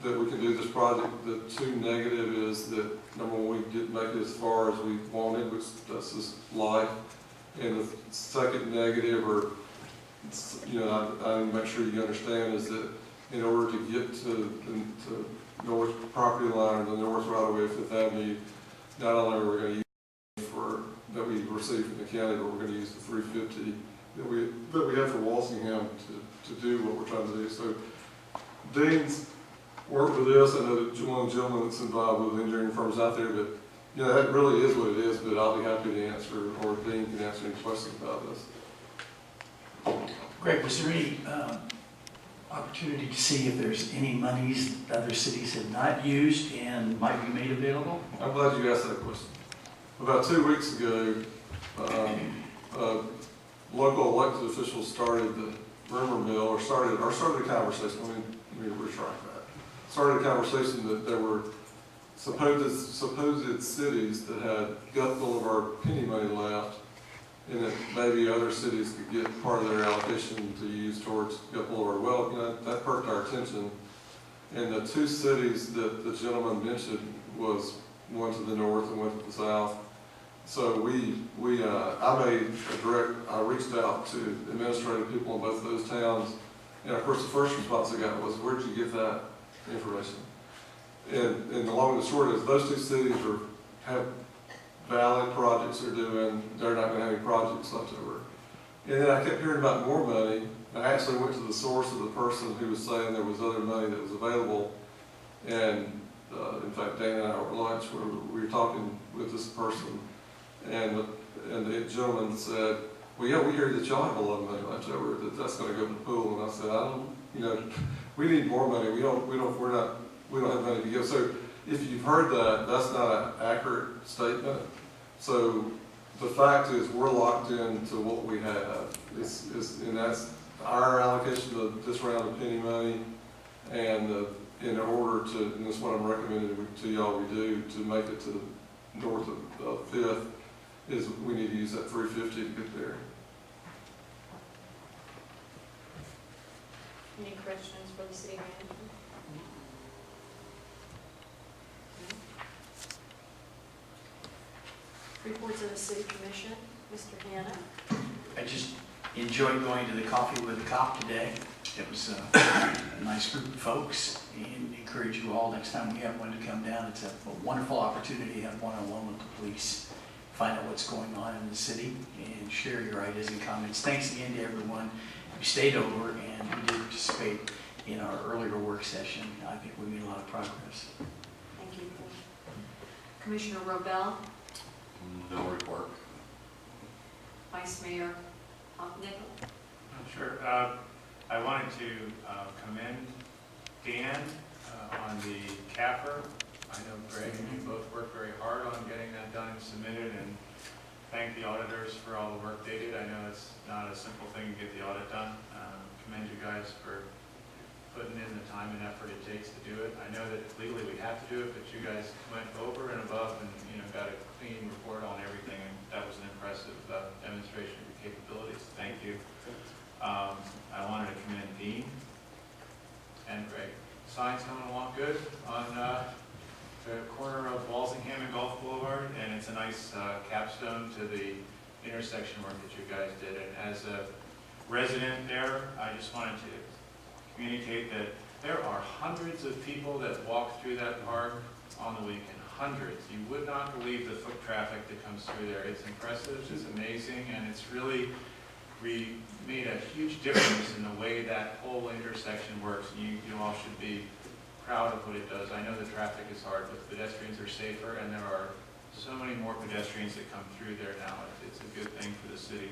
do this project. The two negative is that, number one, we didn't make it as far as we wanted, which that's just life. And the second negative, or I make sure you understand, is that in order to get to the north property line, or the north right away of Fifth Avenue, not only are we going to use that we received from the county, but we're going to use the 350 that we have for Walsingham to do what we're trying to do. So Dean's worked with this. I know that one gentleman that's involved with engineering firms out there, but that really is what it is. But I'll be happy to answer, or Dean can answer any questions about this. Greg, was there any opportunity to see if there's any monies other cities have not used and might be made available? I'm glad you asked that question. About 2 weeks ago, local elected officials started the rumor mill, or started a conversation. Let me retract that. Started a conversation that there were supposed cities that had gutful of our penny money left, and that maybe other cities could get part of their allocation to use towards gutful of our wealth. That perked our attention. And the two cities that the gentleman mentioned was one to the north and one to the south. So I reached out to administrative people in both of those towns, and of course the first response I got was, "Where'd you get that information?" And the long and the short is, those two cities have valid projects they're doing. They're not going to have any projects left over. And then I kept hearing about more money. I actually went to the source of the person who was saying there was other money that was available, and in fact, Dana and I were at lunch where we were talking with this person, and the gentleman said, "Well, yeah, we hear that y'all have a lot of money left over, that's going to go to the pool." And I said, we need more money. We don't have money to give. So if you've heard that, that's not an accurate statement. So the fact is, we're locked into what we have. And that's our allocation of this round of penny money, and in order to, and that's what I'm recommending to y'all we do to make it to the north of Fifth, is we need to use that 350 to get there. Any questions for the city manager? Reports of the city commission, Mr. Hannah. I just enjoyed going to the Coffee with the Cop today. It was a nice group of folks, and encourage you all next time we have one to come down. It's a wonderful opportunity to have one-on-one with the police, find out what's going on in the city, and share your ideas and comments. Thanks again to everyone who stayed over and who did participate in our earlier work session. I think we made a lot of progress. Thank you. Commissioner Robel, No report. Vice Mayor Hopnickel. Sure. I wanted to commend Dan on the CAFR. I know Greg and you both worked very hard on getting that done and submitted, and thank the auditors for all the work they did. I know it's not a simple thing to get the audit done. Commend you guys for putting in the time and effort it takes to do it. I know that legally we have to do it, but you guys went over and above and got a clean report on everything, and that was an impressive demonstration of your capabilities. Thank you. I wanted to commend Dean and Greg. Signs coming along good on the corner of Walsingham and Gulf Boulevard, and it's a nice capstone to the intersection work that you guys did. And as a resident there, I just wanted to communicate that there are hundreds of people that walk through that park on the weekend. Hundreds. You would not believe the foot traffic that comes through there. It's impressive, it's amazing, and it's really, we made a huge difference in the way that whole intersection works. You all should be proud of what it does. I know the traffic is hard, but the pedestrians are safer, and there are so many more pedestrians that come through there now. It's a good thing for the city.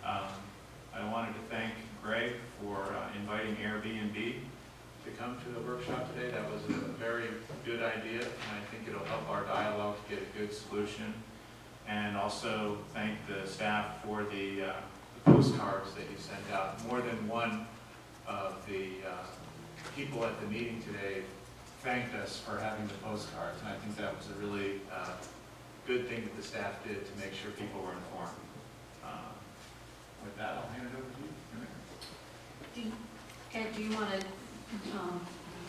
I wanted to thank Greg for inviting Airbnb to come to the workshop today. That was a very good idea, and I think it'll help our dialogue to get a good solution. And also thank the staff for the postcards that you sent out. More than one of the people at the meeting today thanked us for having the postcards, and I think that was a really good thing that the staff did to make sure people were informed. With that, I'll hand it over to you. Ed, do you want to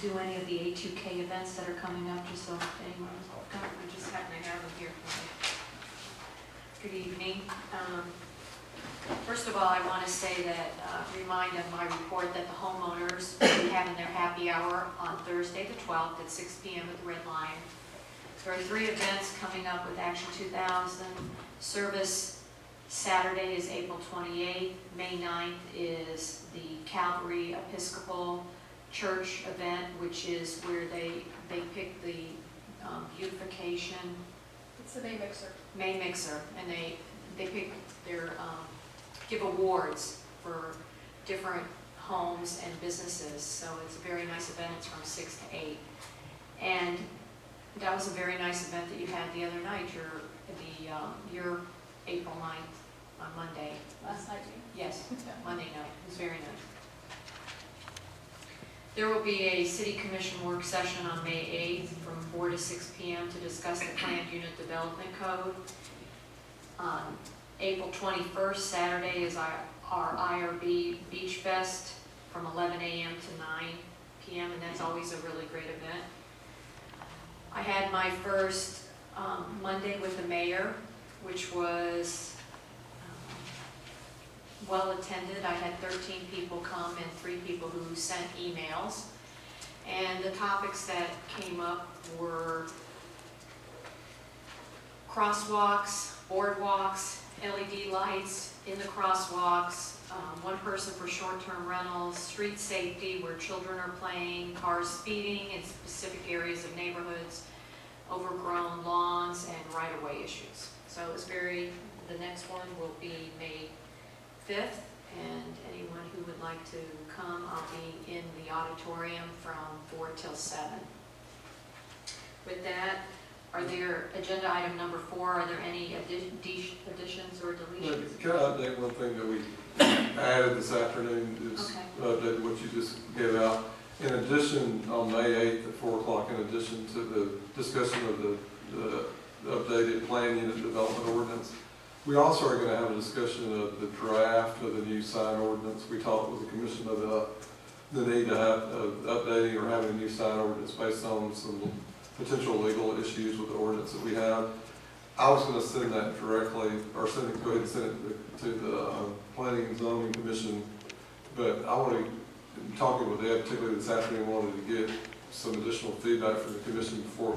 do any of the A2K events that are coming up, just so anyone, I just happen to have them here for me. Good evening. First of all, I want to say that, remind of my report that the homeowners will be having their happy hour on Thursday the 12th at 6 p.m. at the Red Lion. There are 3 events coming up with Action 2000. Service Saturday is April 28th. May 9th is the Calvary Episcopal Church event, which is where they pick the beautification. It's the May Mixer. May Mixer, and they pick their, give awards for different homes and businesses. So it's a very nice event. It's from 6 to 8. And that was a very nice event that you had the other night, your April 9th on Monday. Last night. Yes, Monday night. It was very nice. There will be a City Commission work session on May 8th from 4 to 6 p.m. to discuss the Planned Unit Development Code. On April 21st, Saturday, is our IRB Beach Fest from 11 a.m. to 9 p.m., and that's always a really great event. I had my first Monday with the mayor, which was well attended. I had 13 people come and 3 people who sent emails. And the topics that came up were crosswalks, boardwalks, LED lights in the crosswalks, one person for short-term rentals, street safety where children are playing, cars speeding in specific areas of neighborhoods, overgrown lawns, and right-of-way issues. So it was the next one will be May 5th, and anyone who would like to come, I'll be in the auditorium from 4 till 7. With that, are there, agenda item number 4, are there any additions or deletions? Can I update one thing that we added this afternoon, is update what you just gave out. In addition, on May 8th at 4 o'clock, in addition to the discussion of the updated plan unit development ordinance, we also are going to have a discussion of the draft of the new sign ordinance. We talked with the commission about the need to have updating or having a new sign ordinance based on some potential legal issues with the ordinance that we have. I was going to send that directly, or go ahead and send it to the Planning and Zoning Commission, but I want to, talking with Ed, particularly this afternoon, wanted to get some additional feedback from the commission before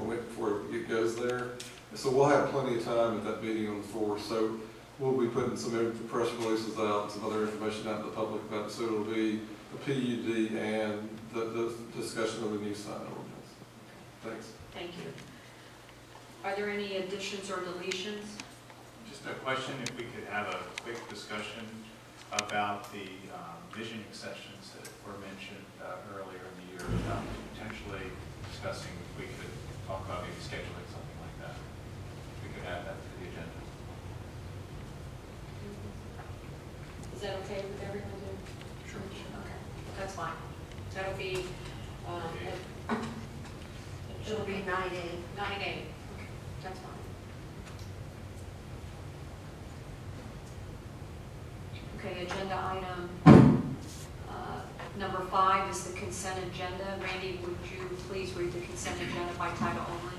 it goes there. So we'll have plenty of time at that meeting on the 4th. So we'll be putting some press releases out and some other information out to the public about it. So it'll be the PUD and the discussion of the new sign ordinance. Thanks. Thank you. Are there any additions or deletions? Just a question, if we could have a quick discussion about the visioning sessions that were mentioned earlier in the year, about potentially discussing if we could talk about maybe scheduling something like that. If we could add that to the agenda. Is that okay with everyone? Sure. Okay, that's fine. That'll be, It'll be 9/8. 9/8. Okay, that's fine. Okay, agenda item number 5 is the consent agenda. Randy, would you please read the consent agenda by title only?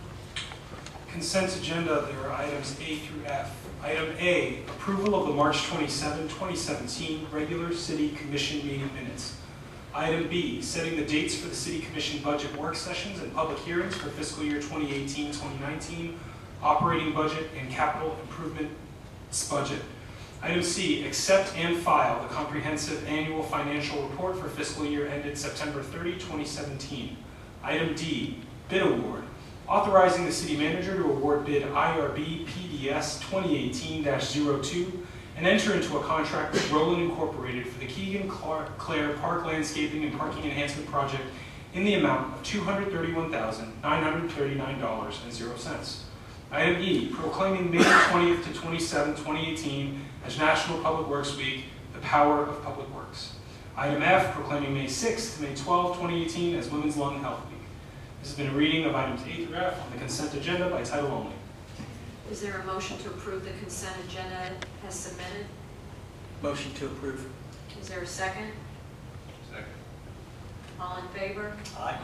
Consent agenda, there are items A through F. Item A, approval of the March 27, 2017 regular City Commission meeting minutes. Item B, setting the dates for the City Commission budget work sessions and public hearings for fiscal year 2018-2019, operating budget and capital improvements budget. Item C, accept and file the comprehensive annual financial report for fiscal year ended September 30, 2017. Item D, bid award, authorizing the city manager to award bid IRB PDS 2018-02 and enter into a contract with Roland Incorporated for the Keegan Clare Park Landscaping and Parking Enhancement Project in the amount of $231,939.00. Item E, proclaiming May 20th to 27th, 2018 as National Public Works Week, the power of public works. Item F, proclaiming May 6th to May 12th, 2018 as Women's Lung Health Week. This has been a reading of items A through F on the consent agenda by title only. Is there a motion to approve the consent agenda as submitted? Motion to approve. Is there a second? Second. All in favor? Aye.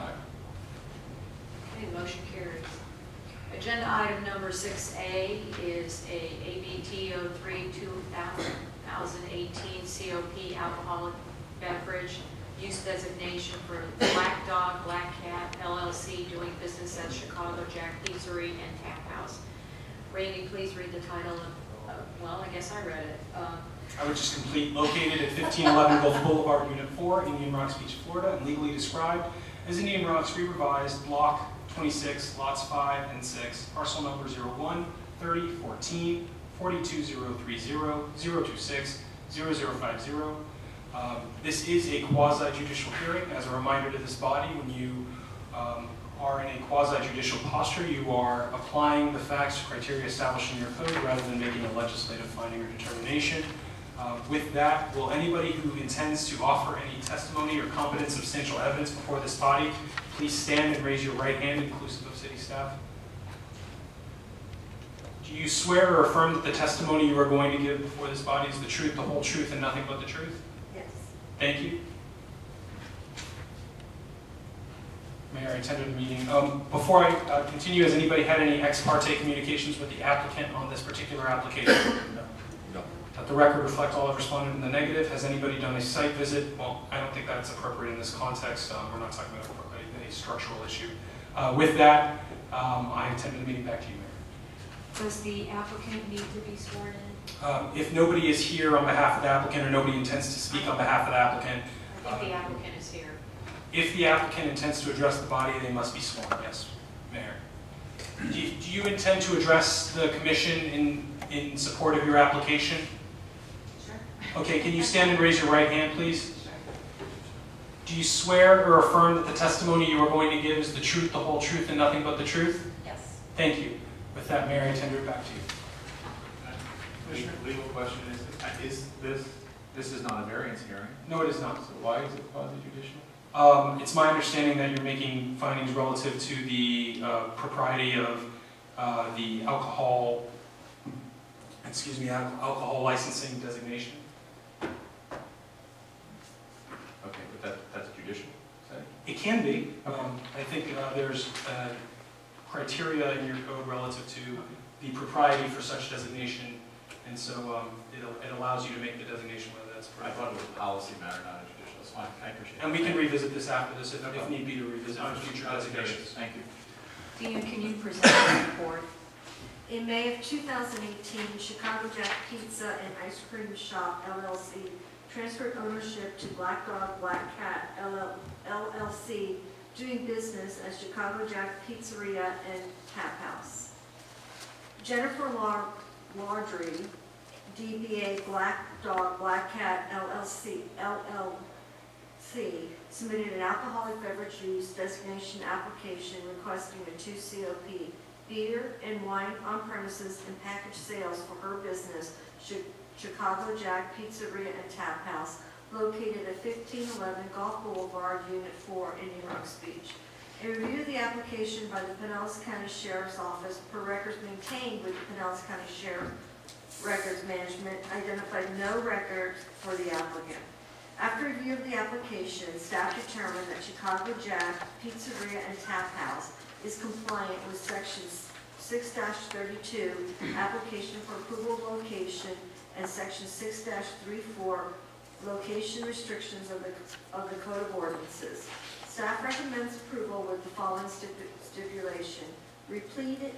Okay, motion carries. Agenda item number 6A is a ABT 03 2018 COP alcoholic beverage use designation for Black Dog Black Cat LLC doing business at Chicago Jack Pizzeria and Tap House. Randy, please read the title of, well, I guess I read it. I would just complete, located at 1511 Gulf Boulevard, Unit 4, Indian Rocks Beach, Florida, and legally described as Indian Rocks Re-Revised, Block 26, Lots 5 and 6, parcel number 01 30 14 42030 026 0050. This is a quasi-judicial hearing. As a reminder to this body, when you are in a quasi-judicial posture, you are applying the facts or criteria established in your code rather than making a legislative finding or determination. With that, will anybody who intends to offer any testimony or competent substantial evidence before this body, please stand and raise your right hand, inclusive of city staff? Do you swear or affirm that the testimony you are going to give before this body is the truth, the whole truth, and nothing but the truth? Yes. Thank you. Mayor, I attended the meeting. Before I continue, has anybody had any ex parte communications with the applicant on this particular application? No. Let the record reflect all have responded in the negative. Has anybody done a site visit? Well, I don't think that's appropriate in this context. We're not talking about a structural issue. With that, I attended the meeting. Back to you, Mayor. Does the applicant need to be sworn in? If nobody is here on behalf of the applicant or nobody intends to speak on behalf of the applicant, I think the applicant is here. if the applicant intends to address the body, they must be sworn. Yes, Mayor. Do you intend to address the commission in support of your application? Sure. Okay, can you stand and raise your right hand, please? Do you swear or affirm that the testimony you are going to give is the truth, the whole truth, and nothing but the truth? Yes. Thank you. With that, Mayor, I tender it back to you. Legal question is this is not a variance hearing? No, it is not. So why is it quasi-judicial? It's my understanding that you're making findings relative to the propriety of the alcohol licensing designation. Okay, but that's judicial, say? It can be. I think there's criteria in your code relative to the propriety for such designation, and so it allows you to make the designation whether that's I appropriate. thought it was a policy matter, not a judicial. That's fine. I appreciate it. And we can revisit this after this if need be to revisit future designations. Thank you. Dean, can you present the report? In May of 2018, Chicago Jack Pizza and Ice Cream Shop LLC transferred ownership to Black Dog Black Cat LLC, doing business as Chicago Jack Pizzeria and Tap House. Jennifer Laundrie, DBA Black Dog Black Cat LLC, submitted an alcoholic beverage use designation application requesting a 2 COP beer and wine on premises and package sales for her business, Chicago Jack Pizzeria and Tap House, located at 1511 Gulf Boulevard, Unit 4, Indian Rocks Beach. A review of the application by the Pinellas County Sheriff's Office, per records maintained with the Pinellas County Sheriff Records Management, identified no records for the applicant. After review of the application, staff determined that Chicago Jack Pizzeria and Tap House is compliant with Section 6-32, application for approval of location, and Section 6-34, location restrictions of the Code of Ordinances. Staff recommends approval with the following stipulation: repeated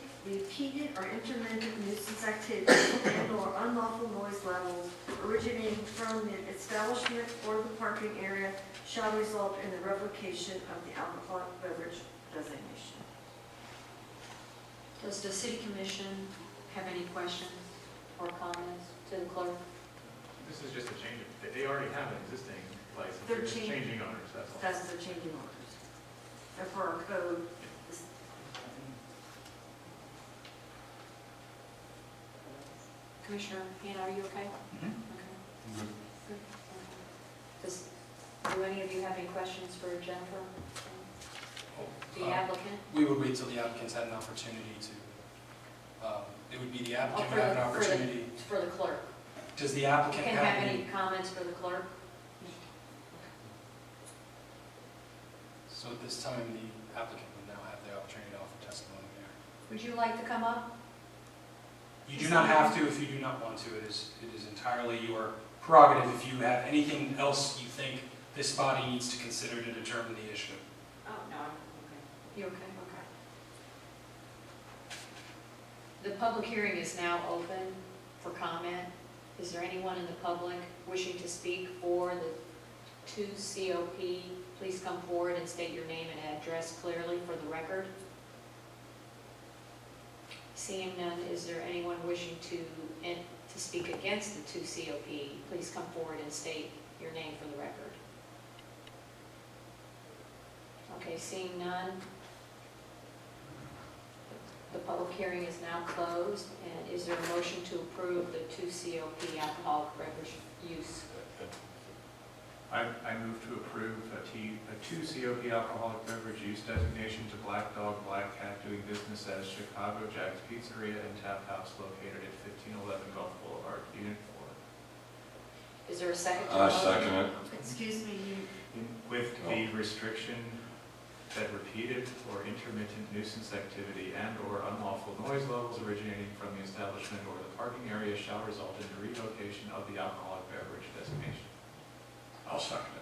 or intermittent nuisance activities and/or unlawful noise levels originating from the establishment or the parking area shall result in the revocation of the alcoholic beverage designation. Does the city commission have any questions or comments to the clerk? This is just a change of, they already have an existing license. They're just changing. changing owners, that's all. That's the changing orders. for our code. Commissioner Hannah, are you okay? Mhm. Okay. Good. Do any of you have any questions for Jennifer? The applicant? We would wait till the applicants had an opportunity to, it would be the applicant Oh, would have an opportunity. For the clerk. Does the You applicant can have have any? any comments for the clerk? So at this time, the applicant would now have the opportunity to offer testimony there. Would you like to come up? You do not have to if you do not want to. It is entirely your prerogative if you have anything else you think this body needs to consider to determine the issue. Oh, no, I'm okay. You okay? Okay. The public hearing is now open for comment. Is there anyone in the public wishing to speak for the 2 COP? Please come forward and state your name and address clearly for the record. Seeing none, is there anyone wishing to speak against the 2 COP? Please come forward and state your name for the record. Okay, seeing none, the public hearing is now closed, and is there a motion to approve the 2 COP alcoholic beverage use? I move to approve a 2 COP alcoholic beverage use designation to Black Dog Black Cat doing business as Chicago Jack's Pizzeria and Tap House located at 1511 Gulf Boulevard, Unit 4. Is there a second? I second it. Excuse me, With the restriction that repeated or intermittent nuisance activity and/or unlawful noise levels originating from the establishment or the parking area shall result in the revocation of the alcoholic beverage designation. I'll second it.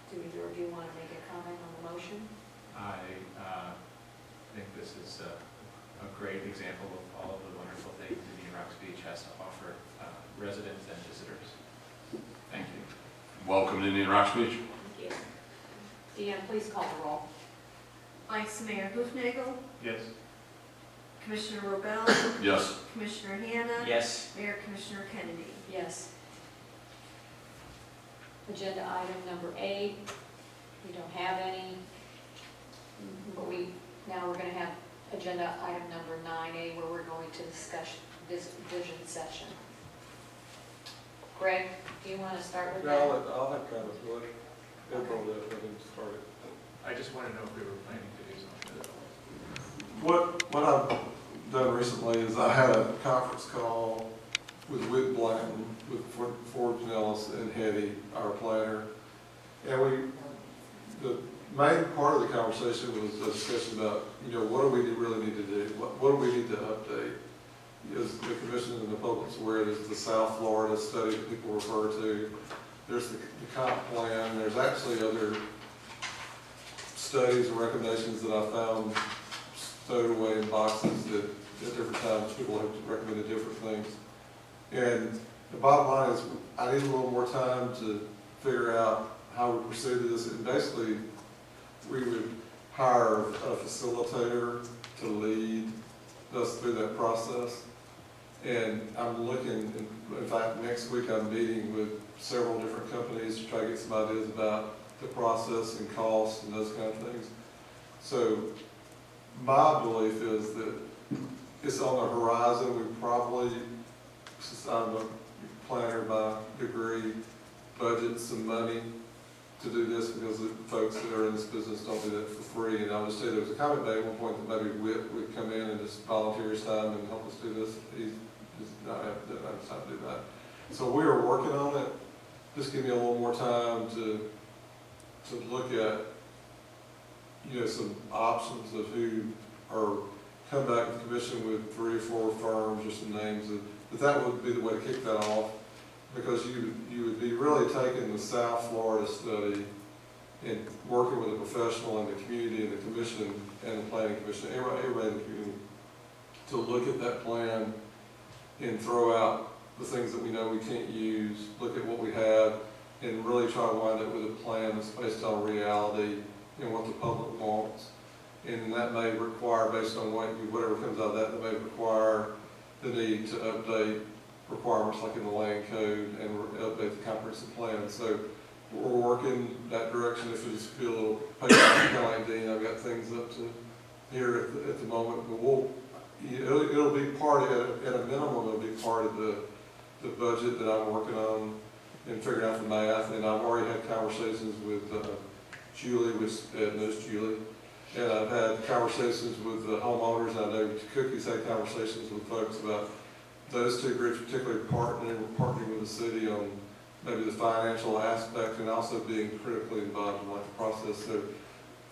Do either of you want to make a comment on the motion? I think this is a great example of all of the wonderful things Indian Rocks Beach has to offer residents and visitors. Thank you. Welcome to Indian Rocks Beach. Thank you. Deanne, please call the roll. Vice Mayor Hufnagel, Yes. Commissioner Robel, Yes. Commissioner Hannah. Yes. Mayor Commissioner Kennedy. Yes. Agenda item number 8, we don't have any, but now we're going to have agenda item number 9A, where we're going to discuss this vision session. Greg, do you want to start with that? I'll have comments, go ahead. April, let him start it. I just want to know if we were planning to do something. What I've done recently is I had a conference call with Whit Blanton, with Ford Pinellas and Hetty, our planner. And the main part of the conversation was a discussion about, what do we really need to do? What do we need to update? As the commission and the public's aware, there's the South Florida study that people refer to. There's the comp plan. There's actually other studies and recommendations that I found stowed away in boxes that at different times people have recommended different things. And the bottom line is I need a little more time to figure out how we pursue this. And basically, we would hire a facilitator to lead us through that process. And I'm looking, in fact, next week I'm meeting with several different companies to try to get some ideas about the process and costs and those kind of things. So my belief is that it's on the horizon. We probably, since I'm a planner by degree, budget some money to do this because the folks that are in this business don't do that for free. And I would say there was a comment made at one point that maybe Whit would come in and just volunteer his time and help us do this. He's not have time to do that. So we are working on it. Just give me a little more time to look at, some options of who, or come back with commission with 3 or 4 firms or some names. But that would be the way to kick that off, because you would be really taking the South Florida study and working with a professional in the community and the commission and the planning commission, everybody in the community, to look at that plan and throw out the things that we know we can't use, look at what we have, and really try to wind up with a plan that's based on reality and what the public wants. And that may require, based on whatever comes out of that, may require the need to update requirements like in the land code and update the comprehensive plan. So we're working that direction. If it just be a little patient, kind of like Dean, I've got things up to here at the moment, but it'll be part of, at a minimum, it'll be part of the budget that I'm working on and figuring out the math. And I've already had conversations with Julie, which Ed knows Julie, and I've had conversations with the homeowners. I know Cookie's had conversations with folks about those two groups, particularly partnering with the city on maybe the financial aspect and also being critically involved in like the process. So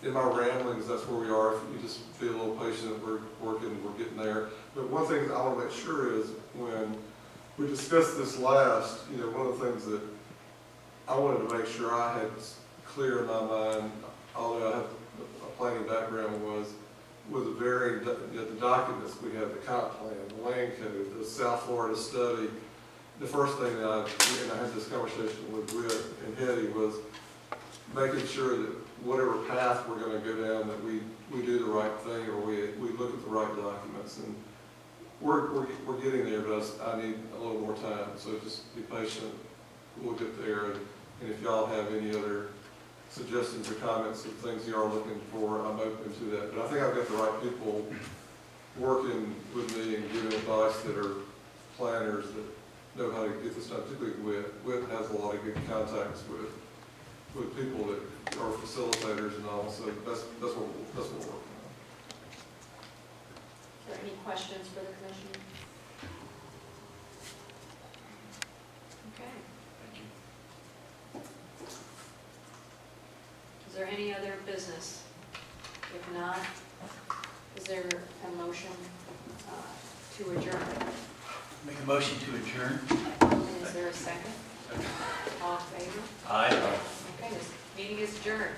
in my ramblings, that's where we are. If you just be a little patient, we're working, we're getting there. But one thing that I want to make sure is when we discussed this last, one of the things that I wanted to make sure I had clear in my mind, although I have a planning background, was with the varying, the documents we have, the comp plan, the land code, the South Florida study. The first thing that I had this conversation with Whit and Hetty was making sure that whatever path we're going to go down, that we do the right thing, or we look at the right documents. And we're getting there, but I need a little more time. So just be patient. We'll get there. And if y'all have any other suggestions or comments of things you are looking for, I'm open to that. But I think I've got the right people working with me and giving advice that are planners that know how to get this done, particularly Whit has a lot of good contacts with people that are facilitators and all, so that's what we're working on. Is there any questions for the commission? Okay. Thank you. Is there any other business? If not, is there a motion to adjourn? Make a motion to adjourn. And is there a second? All in favor? Aye. Okay, this meeting is adjourned.